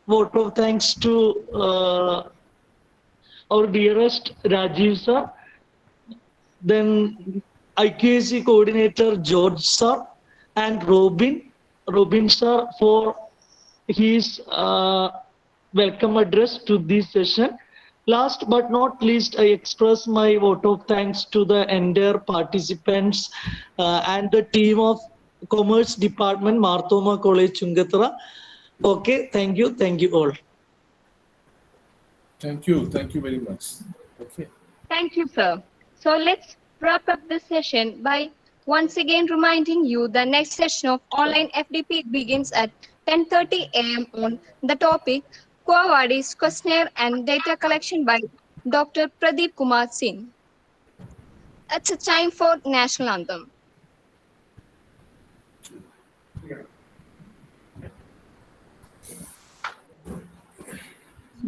vote of thanks to our dearest Rajiv, sir, then IQAC coordinator George, sir, and Robin, sir, for his welcome address to this session. Last but not least, I express my vote of thanks to the entire participants and the team of Commerce Department, Marthoma College, Chungatra. Okay, thank you all. Thank you very much. Okay. Thank you, sir. So let's wrap up this session by once again reminding you the next session of online FDP begins at 10:30 a.m. on the topic Quo Vadis Questionnaire and Data Collection by Dr. Pradeep Kumar Singh. It's a time for National Anthem.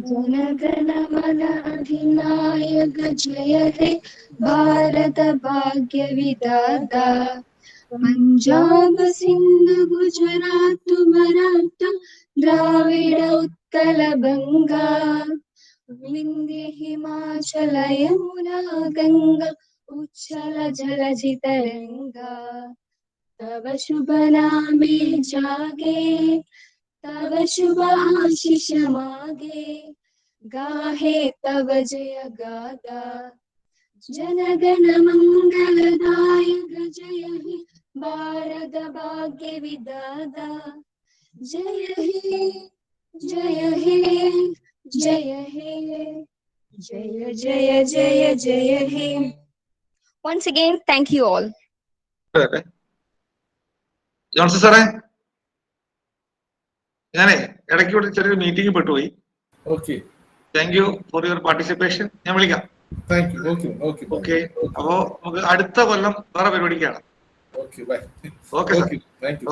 जनगण मन अधिनायक जय हे भारत भाग्य विधाता पंजाब सिंध गुजरात मराठा द्राविड उत्कल बंगा विंध्य हिमाचल यमुना गंगा उच्छल जलधि तरंगा तव शुभ नामे जागे तव शुभ आशीष मागे गाहे तव जय गादा जनगण मंगलदायक जय हे भारत भाग्य विधाता जय हे जय हे जय हे जय जय जय जय हे. Once again, thank you all. Johnson സാറേ, ഞാനേ ഇടയ്ക്കൂടെ ചെറിയൊരു മീറ്റിംഗ് പെട്ടുപോയി. Okay, thank you for your participation. ഞാൻ വിളിക്കാം. Thank you. ഓക്കെ. അപ്പോ നമുക്ക് അടുത്ത കൊല്ലം വേറെ പരിപാടിക്കാണ്. Okay, bye. Okay, thank U.